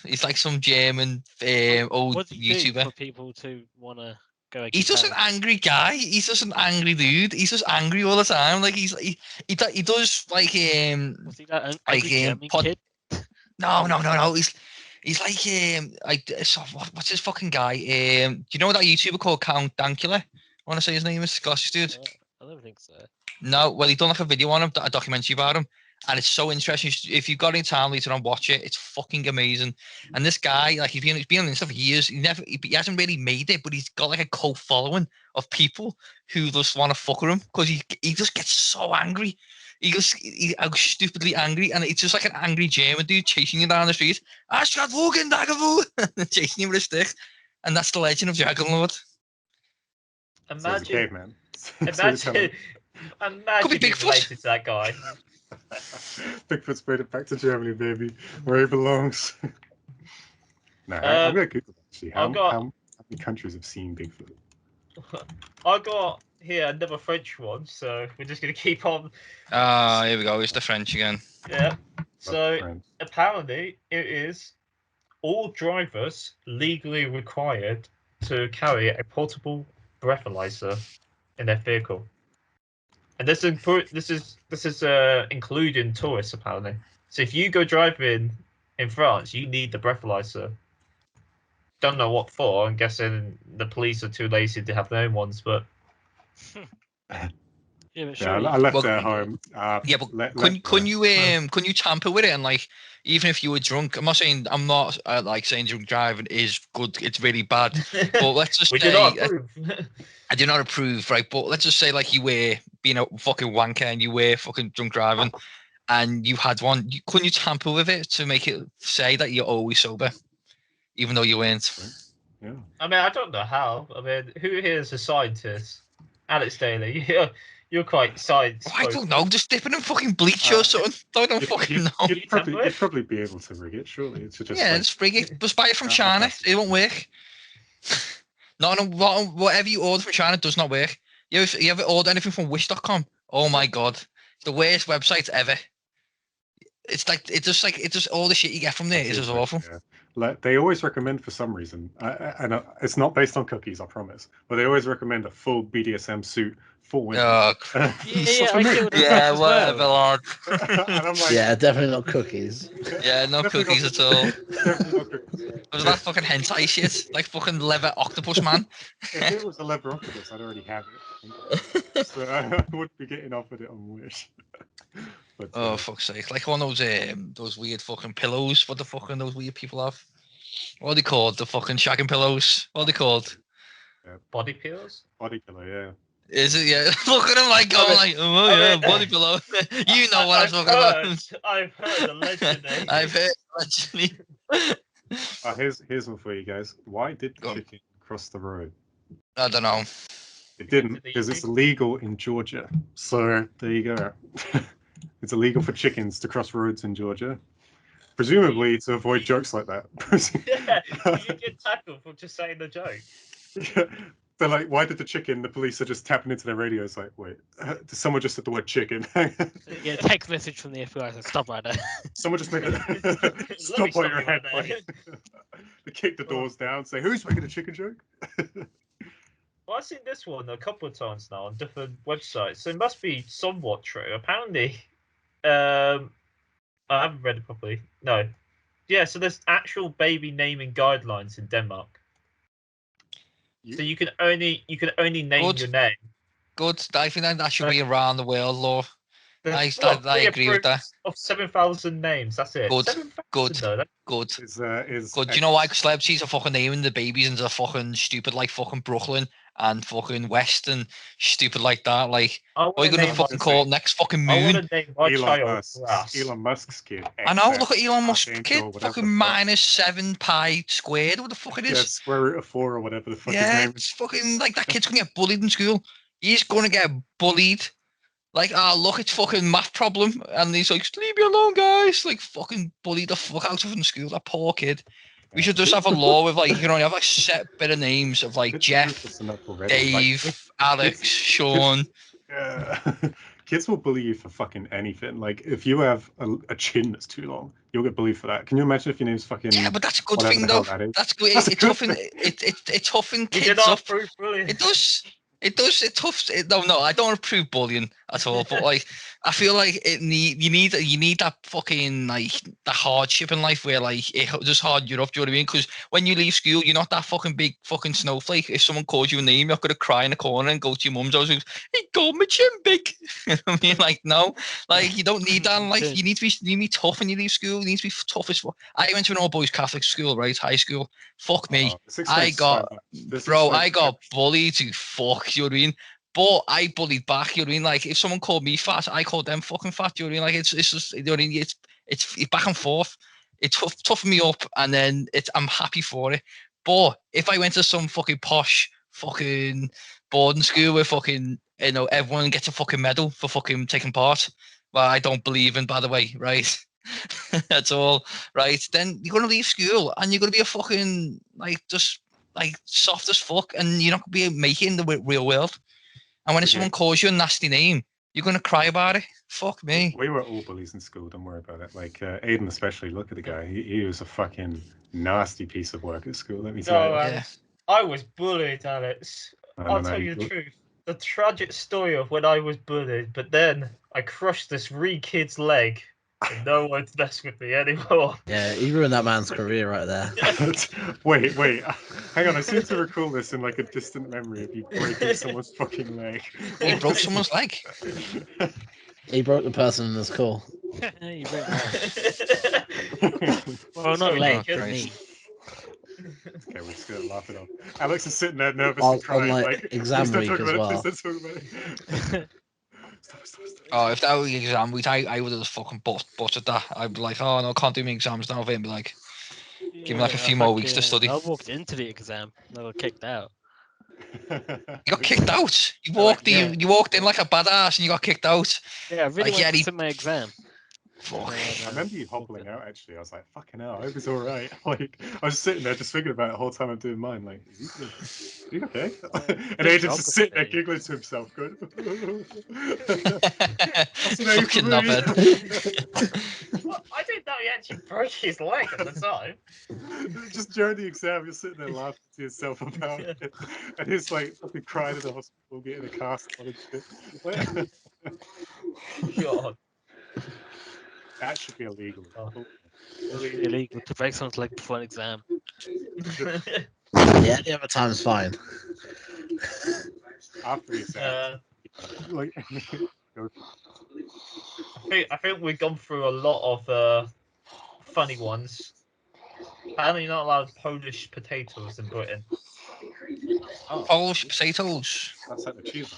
He's like some German old What does he do YouTuber. for people to want to go against He's just an angry guy. He's just an angry dude. He's just angry all the time. Like he does like Was he that angry German kid? No. He's what's his fucking guy? Do you know that YouTuber called Count Dankula? I want to say his name is Scottish dude. I don't think so. No, well, he done like a video on him, a documentary about him, and it's so interesting. If you've got any time later on, watch it. It's fucking amazing. And this guy, like, he's been on this stuff for years. He hasn't really made it, but he's got like a cult following of people who just want to fuck with him because he just gets so angry. He's stupidly angry, and it's just like an angry German dude chasing you down the street. Ashrat Wogen Dagavoo, chasing you with a stick, and that's the legend of Dragon Lord. So he's a Imagine, caveman. imagine Could be being Bigfoot. related to that guy. Bigfoot's made it back to Germany, baby, where he belongs. No, I'm gonna Google that, actually. How many countries have seen Bigfoot? I got here another French one, so we're just gonna keep on. Here we go. It's the French again. Yeah. So Friends. apparently it is all drivers legally required to carry a portable breathalyzer in their vehicle, and this is including tourists apparently. So if you go driving in France, you need the breathalyzer. Don't know what for. I'm guessing the police are too lazy to have their own ones, but Yeah, but Yeah, surely I left Well, it at home. Yeah, but can you tamper with it and like even if you were drunk? I'm not saying drunk driving is good. It's really bad. But let's just we do say not approve. I do not approve, right? But let's just say like you were being a fucking wanker and you were fucking drunk driving, and you had one. Couldn't you tamper with it to make it say that you're always sober, even though you weren't? Yeah. I mean, I don't know how. I mean, who here is a scientist? Alex Daly, you're quite science. I don't know. Just dip it in fucking bleach or something. I don't fucking know. You'd probably be able to rig it, surely. It's just Yeah, like, just bring it. Just buy it from Yeah, China. that's- It won't work. Whatever you order from China does not work. You ever order anything from Wish.com? Oh my god, it's the worst website ever. It's just all the shit you get from there is just awful. Yeah. Like they always recommend for some reason, and it's not based on cookies, I promise. But they always recommend a full BDSM suit for women. Oh, yeah, I get what the yeah, as whatever, well. lad. And I'm like, Yeah, definitely not cookies. Yeah, no definitely cookies not at all. Definitely not cookies. Was that fucking hentai shit? Like fucking leather octopus man. If it was a leather octopus, I'd already have it. So I wouldn't be getting offered it on Wish. But, Oh fuck's sake! Like one of those weird fucking pillows. What the fucking those weird people have? What are they called? The fucking shagging pillows. What are they called? Body pills. body pillow, yeah. Is it? Yeah. Look at him like going like, oh yeah, body pillow. You know what I'm talking about. I've heard allegedly. I've heard allegedly. Here's one for you guys. Why did the Go on. chicken cross the road? I don't know. It didn't, because it's illegal in Georgia. So there you go. It's illegal for chickens to cross roads in Georgia. Presumably to avoid jokes like that. Yeah, you get tackled for just saying the joke. Yeah. They're like, why did the police are just tapping into their radios like, wait, someone just said the word chicken. Yeah, text message from the FBI. Like, stop right there. Someone just make a stop while you're ahead. They kick the doors down, say, who's making a chicken joke? Well, I've seen this one a couple of times now on different websites, so it must be somewhat true. Apparently, I haven't read it properly. No, yeah. So there's actual baby naming guidelines in Denmark. So you can only name Good. your name. Good. I think that should be around the world law. I What, agree with that. Of 7,000 names, that's it. Good, 7,000 good. though, that's Good. Is Good. Do you know why celebrities are fucking naming the babies into fucking stupid like fucking Brooklyn and fucking West and stupid like that? Like, I what are you wanna gonna name fucking my- call it next fucking I moon? want to name my child Grass. Elon Musk's kid. I know. Look at Elon Musk's Archangel, kid. whatever Fucking the fuck. -7 pi squared. What the fuck it Yeah, is? square root of 4 or whatever the fuck his Yeah, name is. it's fucking like that kid's gonna get bullied in school. He's gonna get bullied. Like, oh look, it's fucking math problem, and he's like, leave me alone, guys. Like, fucking bully the fuck out of him in school. That poor kid. We should just have a law with like, you know, you have like set bit of names of like Kids are Jeff, ruthless enough already. Dave, Alex, kids- Sean. Kids will bully you for fucking anything. Like, if you have a chin that's too long, you'll get bullied for that. Can you imagine if your name's fucking... Yeah, but that's a good whatever thing the hell though. that is? That's good. That's a It good toughens thing. it toughens We did kids not up. approve bullying. It does. It does. It toughs. No, I don't approve bullying. at all. But like, I feel like you need that fucking like the hardship in life where like it just hard you up. Do you know what I mean? Because when you leave school, you're not that fucking big fucking snowflake. If someone calls you a name, you're gonna cry in the corner and go to your mum's house and hey, go my chin big. You know what I mean? Like no, like you don't need that in life. You need to be tough when you leave school. You need to be tough as fuck. I went to an all boys Catholic school, right? High school. Fuck me. This explains so much. This Bro, I explains got bullied to fuck, you know what I mean? But I bullied back, you know what I mean? Like, if someone called me fat, I called them fucking fat, you know what I mean? Like, it's just, you know what I mean? It's back and forth. It toughened me up, and then I'm happy for it. But if I went to some fucking posh fucking boarding school where fucking, you know, everyone gets a fucking medal for fucking taking part, well, I don't believe in, by the way, right? That's all, right? Then you're gonna leave school and you're gonna be a fucking like just like soft as fuck, and you're not gonna be making the real world. And when someone calls you a nasty name, you're gonna cry about it. Fuck me. We were all bullies in school. Don't worry about it. Like Aiden, especially. Look at the guy. He was a fucking nasty piece of work at school. Let me tell you. Alex, I was bullied, Alex. I'll tell you the truth. The tragic story of when I was bullied, but then I crushed this kid's leg. And no one's mess with me anymore. Yeah, you ruined that man's career right there. Wait. Hang on. I seem to recall this in like a distant memory of you breaking someone's fucking leg. He broke someone's leg. He broke the person in the school. You broke well, not leg, but knee. Okay, we're just gonna laugh it off. Alex is sitting there nervously crying. Like exam week as well. Stop. Oh, if that was the exam week, I would have just fucking butchered that. I'd be like, oh no, I can't do my exams now. And be like, give me like a few more weeks to study. I walked into the exam. I got kicked out. You got kicked out. You walked in. You walked in like a badass, and you got kicked out. Yeah, I really wanted to sit my exam. Fuck. I remember you hobbling out. Actually, I was like, "Fucking hell, I hope he's all right." Like, I was sitting there just thinking about it the whole time I'm doing mine. Like, is he okay? And Aiden's just sitting there giggling to himself, going, "Fucking knobhead." I didn't know he actually broke his leg at the time. Just during the exam, you're sitting there laughing to yourself about it, and he's like fucking crying in the hospital, getting a cast on and shit. God. That should be illegal. Illegal to break someone's leg before an exam. Yeah, the other time's fine. After the exam, like, I think we've gone through a lot of funny ones. Apparently, you're not allowed Polish potatoes in Britain. oh, Polish potatoes. that's like the cheese.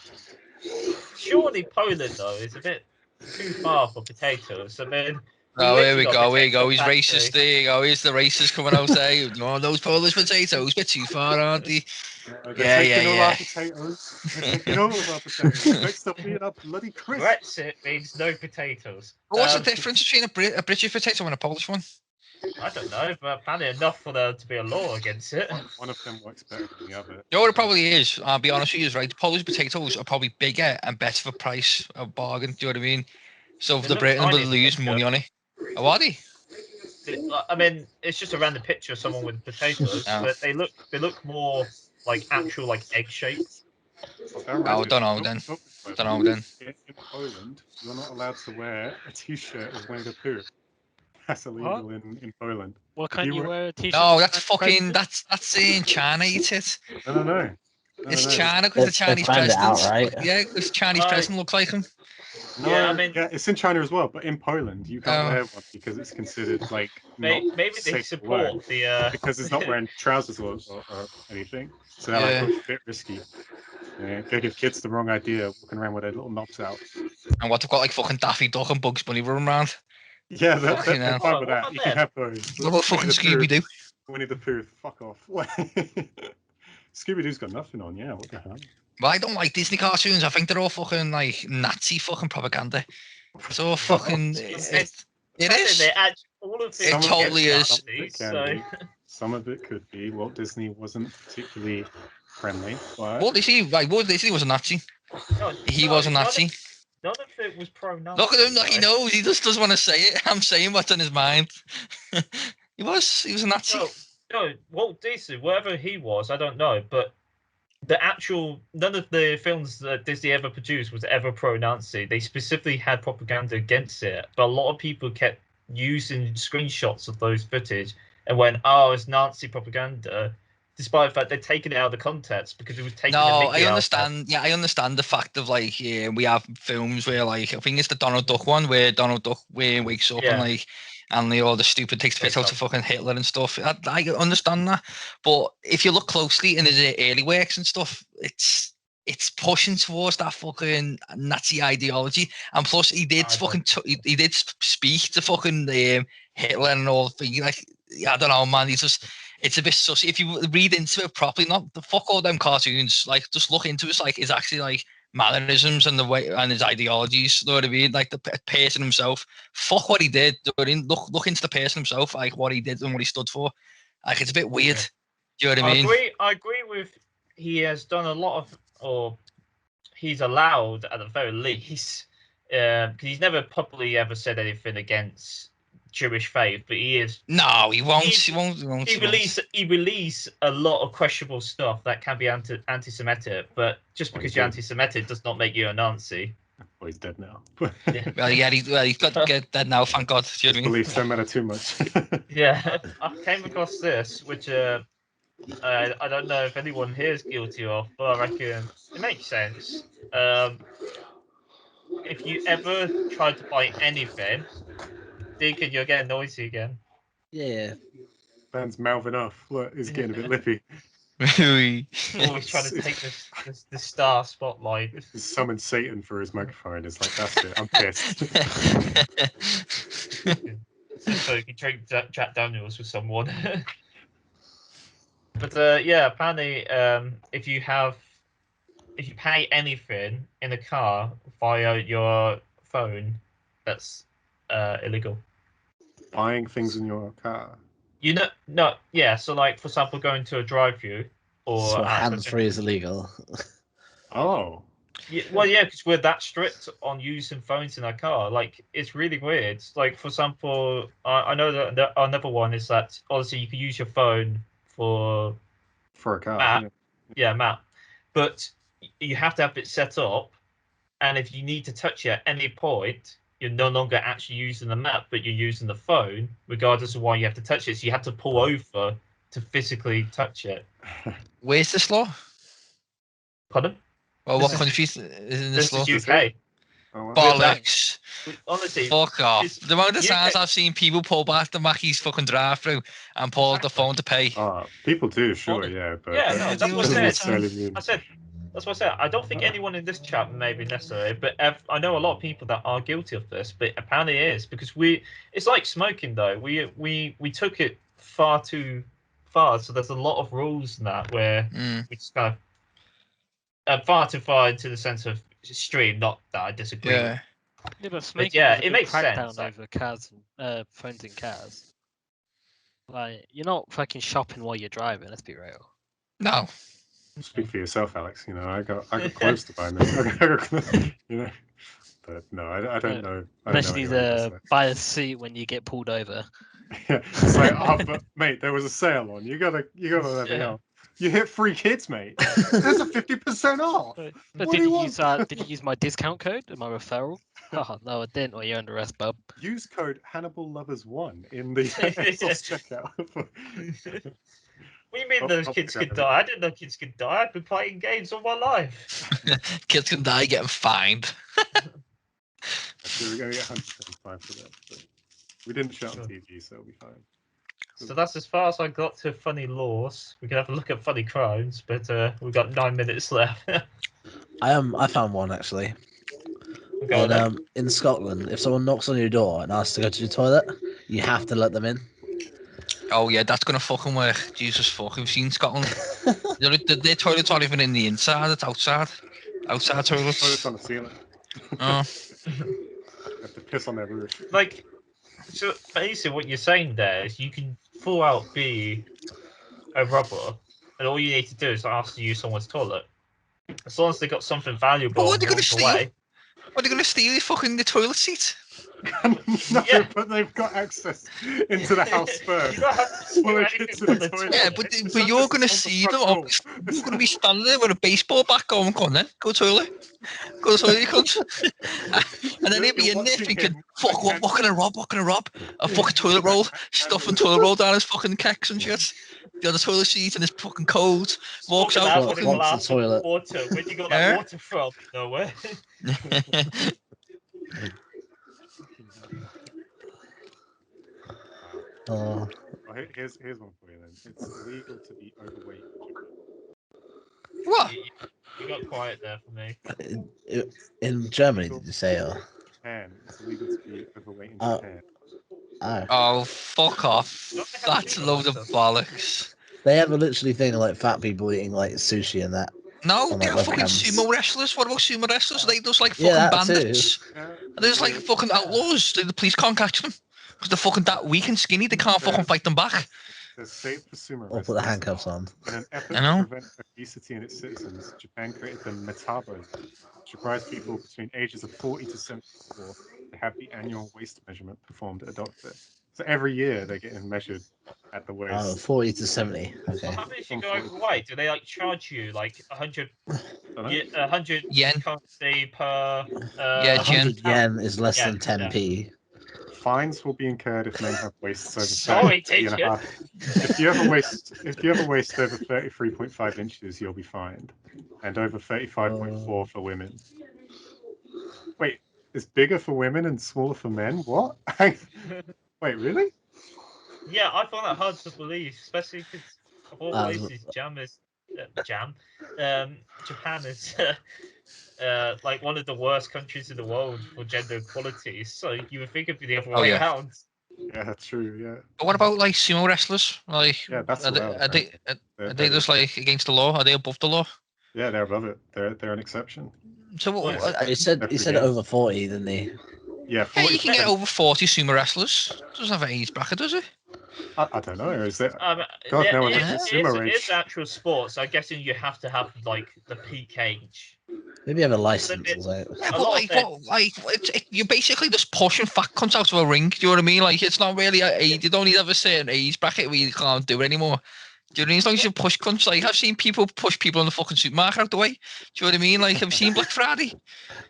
Surely Poland though is a bit too far for potatoes. I mean, Oh, here we literally go. Here we go. got He's potato racist. factory. There you go. Here's the racist coming out there. No, those Polish potatoes, a bit too far, aren't they? They're taking all our potatoes. They're taking all of our potatoes. Next up, being up bloody crisp. Brexit means no potatoes. What's the difference between a British potato and a Polish one? I don't know, but apparently enough for there to be a law against it. One of them works better than the other. You know what it probably is? I'll be honest with you, right? Polish potatoes are probably bigger and better for price, a bargain. Do you know what I mean? So They the look Britain tiny will in the lose picture. money on it. Oh, are they? I mean, it's just a random picture of someone with potatoes, but they look more like actual like egg shaped. Oh, don't know then. Don't know then. In Poland, you're not allowed to wear a T-shirt with Winnie the Pooh. That's illegal in Poland. What can you wear a T-shirt? No, that's fucking. That's in China. Eat it. No. It's China because the Chinese president. Right? Yeah, because Chinese president looks like him. No, yeah, I mean, it's in China as well, but in Poland you can't wear one because it's considered like maybe not they safe to support wear, the because it's not wearing trousers or anything. So they're like, oh, it's a bit risky. Yeah, gonna give kids the wrong idea walking around with their little knobs out. And what they've got like fucking Daffy Duck and Bugs Bunny running around. Yeah, they're fine with that. You can have those. What about fucking Scooby Doo? Winnie the Pooh, fuck off. Scooby Doo's got nothing on. Yeah, what the hell? Well, I don't like Disney cartoons. I think they're all fucking like Nazi fucking propaganda. It's all fucking. It is. It totally is. Some of it could be. Walt Disney wasn't particularly friendly. But... Walt Disney was a Nazi. He was a Nazi. None of it was pro-Nazi. Look at him, like he knows. He just doesn't want to say it. I'm saying what's in his mind. He was a Nazi. No, Walt Disney, wherever he was, I don't know, but none of the films that Disney ever produced was ever pro-Nazi. They specifically had propaganda against it, but a lot of people kept using screenshots of those footage and went, "Oh, it's Nazi propaganda," despite the fact they'd taken it out of the context because it was taking the No, Mickey I out. understand. Yeah, I understand the fact of like, we have films where like I think it's the Donald Duck one where Donald Duck wakes up and Yeah. like and all the stupid takes piss out of fucking Hitler and stuff. I understand that, but if you look closely in his early works and stuff, it's pushing towards that fucking Nazi ideology. And plus, he did he did speak to fucking Hitler and all things. Like, I don't know, man. He's just. It's a bit sus. If you read into it properly, not the fuck all them cartoons. Like, just look into it. Like, it's actually like mannerisms and the way and his ideologies. You know what I mean? Like the person himself. Fuck what he did. Look into the person himself. Like what he did and what he stood for. Like it's a bit weird. Do you know what I mean? I agree with. He has done a lot of, or he's allowed at the very least, because he's never publicly ever said anything against Jewish faith, but he is. No, he won't. He release a lot of questionable stuff that can be anti-Semitic, but just because you're anti-Semitic does not make you a Nazi. Well, he's dead now. Well, yeah, he's got to get dead now. Thank God. Do you know what I mean? Beliefs don't matter too much. Yeah, I came across this, which I don't know if anyone here is guilty of, but I reckon it makes sense. If you ever try to buy anything, Deacon, you're getting noisy again. Yeah. Ben's mouthing off. Look, he's getting a bit lippy. Always trying to take this star spotlight. He's summoned Satan for his microphone. It's like, that's it. I'm pissed. So you can drink Jack Daniels with someone. But yeah, apparently, if you pay anything in a car via your phone, that's illegal. Buying things in your car. So like for example, going to a drive-through or So hands-free is illegal. Oh. Yeah, well, yeah, because we're that strict on using phones in our car. Like, it's really weird. Like, for example, I know that another one is that obviously you can use your phone for a car. map. Yeah, map. But you have to have it set up, and if you need to touch it at any point, you're no longer actually using the map, but you're using the phone, regardless of why you have to touch it. So you have to pull over to physically touch it. Where's this law? Pardon? Well, what country is in this law? This is UK. Oh, Bollocks. Honestly, fuck off. The amount of times I've seen people pull back the Mackey's fucking drive-through and pull out the phone to pay. People do, sure, yeah. But yeah, that's what I said. That's what I said. I don't think Oh. anyone in this chat may be necessary, but I know a lot of people that are guilty of this. But apparently, it is because it's like smoking, though. We took it far too far, so there's a lot of rules in that where we just kind of far too far into the sense of extreme. Not that I disagree. Yeah, but smoking it makes crackdown sense. over cars and phones in cars. Like, you're not fucking shopping while you're driving. Let's be real. No. Speak for yourself, Alex. You know, I got close to buying this. You know, but no, I don't know. Especially the buy a seat when you get pulled over. Yeah, it's like, but mate, there was a sale on. You gotta let me know. You hit 3 kids, mate. There's a 50% off. But did you use my discount code and my referral? Oh, no, I didn't. Well, you're under arrest, bub. Use code HannibalLovers1 in the ASOS checkout. What do you mean those kids could die? I didn't know kids could die. I've been playing games all my life. Kids can die getting fined. Actually, we're going to get 100% fined for that. But we didn't shut on TV, so it'll be fine. So that's as far as I got to funny laws. We can have a look at funny crimes, but we've got 9 minutes left. I found one actually. In Scotland, if someone knocks on your door and asks to go to the toilet, you have to let them in. Oh yeah, that's gonna fucking work. Jesus fuck, we've seen Scotland. Their toilets aren't even in the inside, it's outside. Outside toilets. Toilets on the ceiling. Oh. Have to piss on their roof. Like, so basically what you're saying there is you can full out be a robber, and all you need to do is ask to use someone's toilet. As long as they got something valuable What are they gonna steal? What are they gonna steal? Fucking the toilet seat? No, Yeah. but they've got access into the house first. You don't have to Well, do they anything get to from the the toilet. Yeah, toilet. but you're gonna On the see front them. door. You're gonna be standing there with a baseball bat going, "Go on then, go toilet, go toilet, you cunt." And then he'll be You're in there watching thinking, him "Fuck, what can I rob? What can I rob? A fucking toilet roll, stuffing toilet roll down his fucking kecks and shit. The other toilet seat and his fucking coat. Walks Smoking out, that with a fucking glass of toilet. water. Where'd you got that Yeah. water from? Nowhere. Oh, Here's one for you then. It's illegal to be overweight in Japan. What? You got quiet there for me. in Germany, did you say? Or Japan. It's illegal to be overweight in Oh. Japan. oh, Oh, fuck off. Don't they have That's a to load of stuff? bollocks. they have a literally thing of like fat people eating like sushi and that. No, On, they like, got fucking webcams. sumo wrestlers. What about sumo wrestlers? They just like Yeah, fucking that too. bandits. Yeah, They're just like fucking outlaws. The police can't catch them. Because they're fucking that weak and skinny, they can't fucking fight them back. They're safe for sumo Or put the wrestlers. handcuffs on. In an effort I to know. prevent obesity in its citizens, Japan created the Metabo Zone, which requires people between ages of 40 to 74 to have the annual waist measurement performed at a doctor. So every year they're getting measured at the Oh, waist. 40 to 70. What Okay. happens if you From go 40 to overweight? Do they like charge you like 100 Dunno. 100 Yen. currency per Yeah, Jen. 100 yen is less Yeah, than 10p. Fines will be incurred if men have waists over Sorry, 30 and a teacher. half. If you have a waist over 33.5 inches, you'll be fined, and over 35.4 for women. Wait, it's bigger for women and smaller for men? What? Wait, really? Yeah, I find that hard to believe, especially because of all That's- places, Japan is like one of the worst countries in the world for gender equality. So you would think it'd be the other Oh, way yeah. around. Yeah, that's true. Yeah, But what about like sumo wrestlers? Like, yeah, that's are they, allowed. are they, They're, are they're they just like against the law? Are they above the law? yeah, they're above it. They're an exception. So, Well, he said They're he for said games. over 40, didn't he? Yeah, yeah, you 40 can get over 40 sumo wrestlers. Doesn't have an age bracket, does it? I don't know. Is there? God, there no one is, has a is, sumo is age. actual sports. I'm guessing you have to have like the peak age. Maybe have a But license it- or something. Yeah, A but lot of like, them- what? Like, you're basically just pushing fat cunts out of a ring. Do you know what I mean? Like, it's not really a age. You don't need to have a certain age bracket where you can't do it anymore. Do you know what I mean? As long as you push cunts, like I've seen people push people in the fucking supermarket out the way. Do you know what I mean? Like, I've seen Black Friday.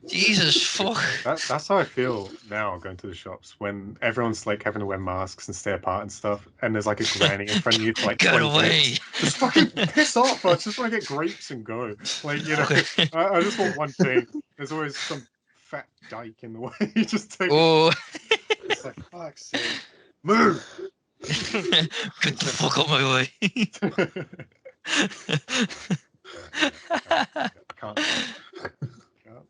Jesus fuck. That's how I feel now going to the shops when everyone's like having to wear masks and stay apart and stuff, and there's like a granny in front of you for like Get 20 away. minutes. Just fucking piss off! I just want to get grapes and go. Like I just want one thing. There's always some fat dyke in the way. You just take. Oh, It's like fuck's sake, move. get the fuck out my way. Can't.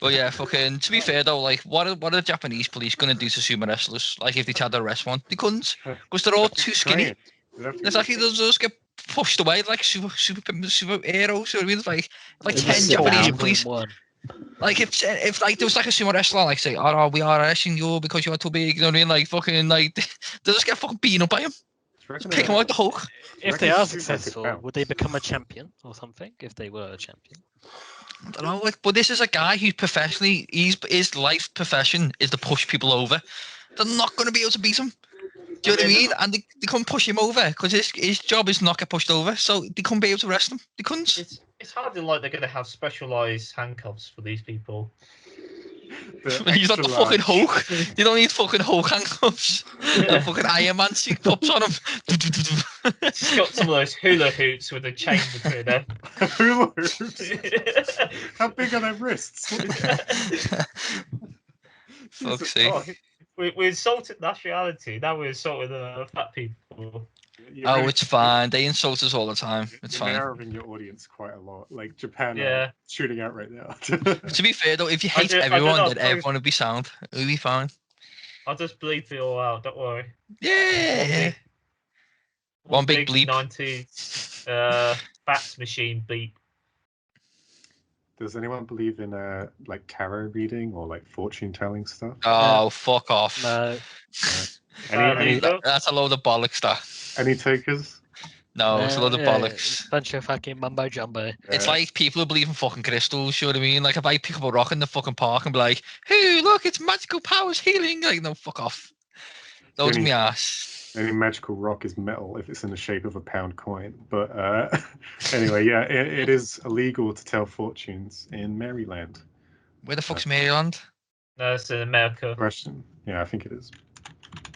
But yeah, fucking. To be fair though, like, what are the Japanese police gonna do to sumo wrestlers? Like, if they tried to arrest one, they couldn't, because they're all too skinny. It's like they'll just get pushed away like superheroes. You know what I mean? It's like They 10 just sit Japanese down. police. Like if like there was like a sumo wrestler, like say, oh, we are arresting you because you are too big. You know what I mean? Like fucking like they'll just get fucking beaten up by him. Just pick him out the Hulk. If they reckon are it's 200 successful, pounds? would they become a champion or something? If they were a champion, I don't know, like, but this is a guy who's professionally, his life profession is to push people over. They're not going to be able to beat him. Do you know what I mean? And they couldn't push him over because his job is not get pushed over, so they couldn't be able to arrest him. They couldn't. It's hardly like they're going to have specialized handcuffs for these people. He's not the fucking Hulk. They don't need fucking Hulk handcuffs. The fucking Iron Man suit pops on him. It's got some of those hula hoops with a chain between them. Hula hoops. How big are their wrists? Fuck's sake. Oh, we insulted nationality. Now we're insulting fat people. Oh, it's fine. They insult us all the time. It's You're fine. narrowing your audience quite a lot. Like Japan Yeah. are shooting out right now. To be fair though, if you I hate do everyone, not then approve. everyone would be sound. It would be fine. I'll just bleep it all out. Don't worry. Yeah. One big bleep. 90s fax machine beep. Does anyone believe in like tarot reading or like fortune telling stuff? Oh, fuck off. no. Any Lethal? That's a load of bollocks, that. any takers? No, it's a load of bollocks. Bunch of fucking mumbo jumbo. It's like people who believe in fucking crystals, you know what I mean? Like, if I pick up a rock in the fucking park and be like, hey, look, it's magical powers healing. Like, no, fuck off. Don't give me ass. Any magical rock is metal if it's in the shape of a pound coin. But anyway, yeah, it is illegal to tell fortunes in Maryland. Where the fuck's Maryland? No, it's in America. Question? Yeah, I think it is.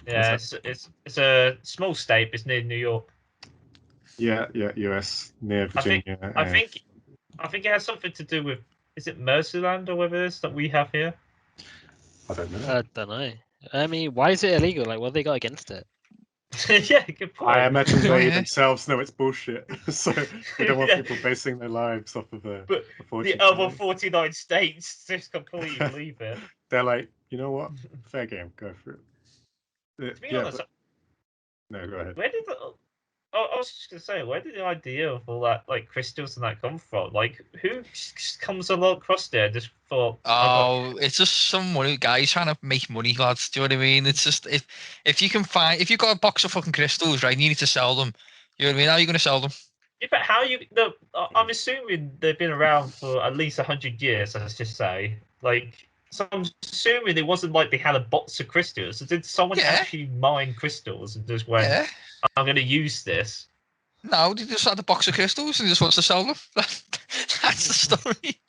Yeah, it's a small state. It's near New York. Yeah, US, near Virginia. I think it has something to do with. Is it Mercyland or whatever it is that we have here? I don't know. I don't know. I mean, why is it illegal? Like, what have they got against it? Yeah, good point. I imagine they Yeah. themselves know it's bullshit, so they don't want Yeah. people basing their lives off of a But fortune the other telling. 49 states just completely believe it. They're like, you know what? Fair game, go for it. To be Yeah, honest, but... No, go ahead. where did I was just gonna say, where did the idea of all that, like crystals and that, come from? Like, who just comes along across there just thought? Oh, it's just some guys trying to make money, lads. Do you know what I mean? It's just if you can find, if you've got a box of fucking crystals, right, and you need to sell them. You know what I mean? How are you going to sell them? Yeah, but how you? No, I'm assuming they've been around for at least 100 years. Let's just say, like, so I'm assuming it wasn't like they had a box of crystals. So did someone Yeah. actually mine crystals and just went, Yeah. "I'm going to use this"? No, they just had a box of crystals and he just wants to sell them. That's the story.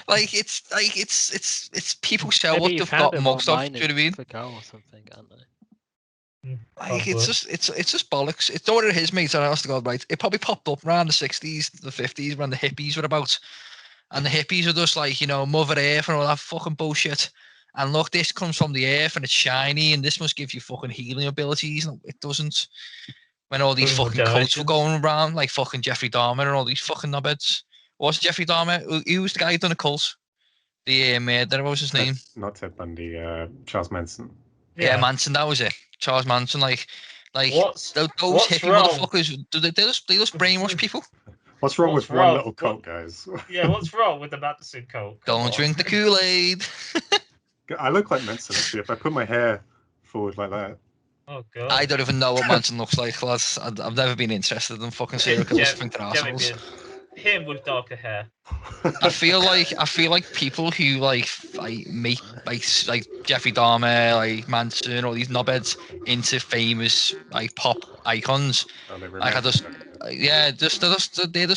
It's people sell Maybe what you they've found got them most while of. Do you know what I mining mean? for gold or something, I don't know. Like, it's just bollocks. It's not what it is, mate. And honest to God, right? It probably popped up around the 60s, the 50s, when the hippies were about. And the hippies are just like, you know, Mother Earth and all that fucking bullshit. And look, this comes from the earth and it's shiny and this must give you fucking healing abilities. No, it doesn't. When all these fucking cults were going around, like fucking Jeffrey Dahmer and all these fucking knobheads. Was it Jeffrey Dahmer? Who was the guy who done a cult? The murderer, what was his name? Not Ted Bundy, Charles Manson. Yeah, Manson, that was it. Charles Manson, like What's those hippie wrong? motherfuckers, they just brainwash people. What's wrong What's with one wrong? little cult, guys? Yeah, what's wrong with the Manson cult? Come Don't on. drink the Kool-Aid. I look like Manson, actually, if I put my hair forward like that. Oh god. I don't even know what Manson looks like, lads. I've never been interested in fucking serial killers. I think they're assholes. Him with darker hair. I feel like people who like make like Jeffrey Dahmer, like Manson, all these knobheads into famous like pop icons. Oh, they Like I just they're just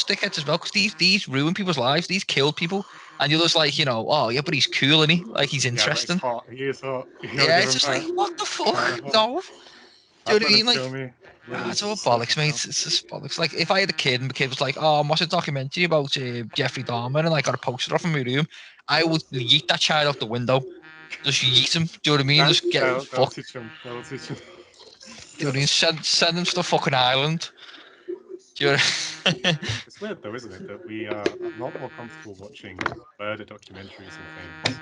dickheads as well, because these ruin people's lives. These killed people, and you're just like, you know, oh yeah, but he's cool, isn't he? Like he's interesting. Yeah, but he's hot. He is hot. Yeah, it's just like, what the fuck? No. Do you know what I mean? Like, it's all bollocks, mate. It's just bollocks. Like, if I had a kid and the kid was like, "Oh, I'm watching a documentary about Jeffrey Dahmer," and I got a poster off in my room, I would yeet that child out the window. Just yeet him. Do you know what I mean? Just get fucked. Teach him. That'll teach him. Do you know what I mean? Send him to the fucking island. Do you know what I mean? It's weird though, isn't it, that we are a lot more comfortable watching murder documentaries and things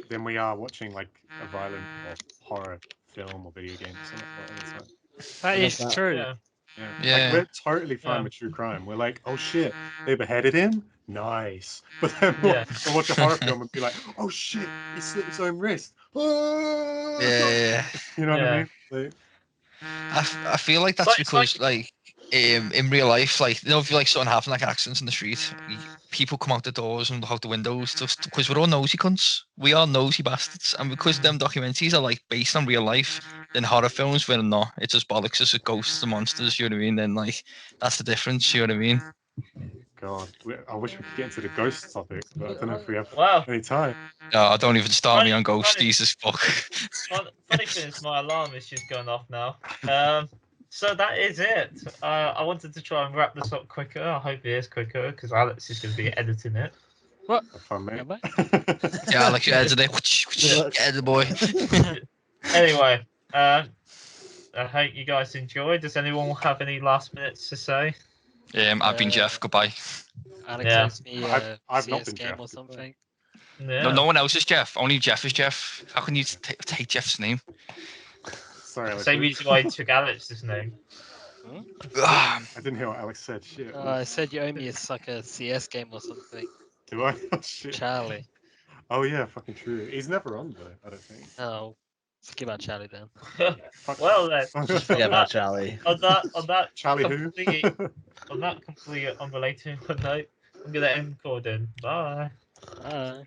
than we are watching like a violent or horror film or video game or something like that. That is true. Yeah. Yeah. Like, we're totally fine with true crime. We're like, oh shit, they beheaded him? Nice. But then we'll watch a horror film and be like, oh shit, he slit his own wrist. Oh! Yeah. You know what I mean? Like, I feel like that's because like in real life, like, you know, if you like something happen, like accidents in the street, people come out the doors and look out the windows just because we're all nosy cunts. We are nosy bastards, and because them documentaries are like based on real life, then horror films, we're not. It's just bollocks. It's just ghosts and monsters. You know what I mean? Then like that's the difference. You know what I mean? God, I wish we could get into the ghost topic, but I don't know if we have any time. No, don't even start me on ghosts. Jesus fuck. Funny thing is, my alarm is just going off now. So that is it. I wanted to try and wrap this up quicker. I hope it is quicker because Alex is going to be editing it. What? Have fun, mate. Yeah, Alex, you edited it. Edit boy. Anyway, I hope you guys enjoyed. Does anyone have any last minutes to say? I've been Jeff. Goodbye. Alex owes me I've CS not been game Jeff, or something. Yeah. No one else is Jeff. Only Jeff is Jeff. How can you take Jeff's name? Sorry, Alex. Same reason why I took Alex's name. I didn't hear what Alex said. Shit. I said you owe me a CS game or something. Do I? Oh, shit. Charlie. Oh yeah, fucking true. He's never on though, I don't think. Oh. Forget about Charlie then. Fuck Well then, Just forget about Charlie. on that Charlie who? on that completely unrelated note, I'm gonna end recording. Bye. Alright.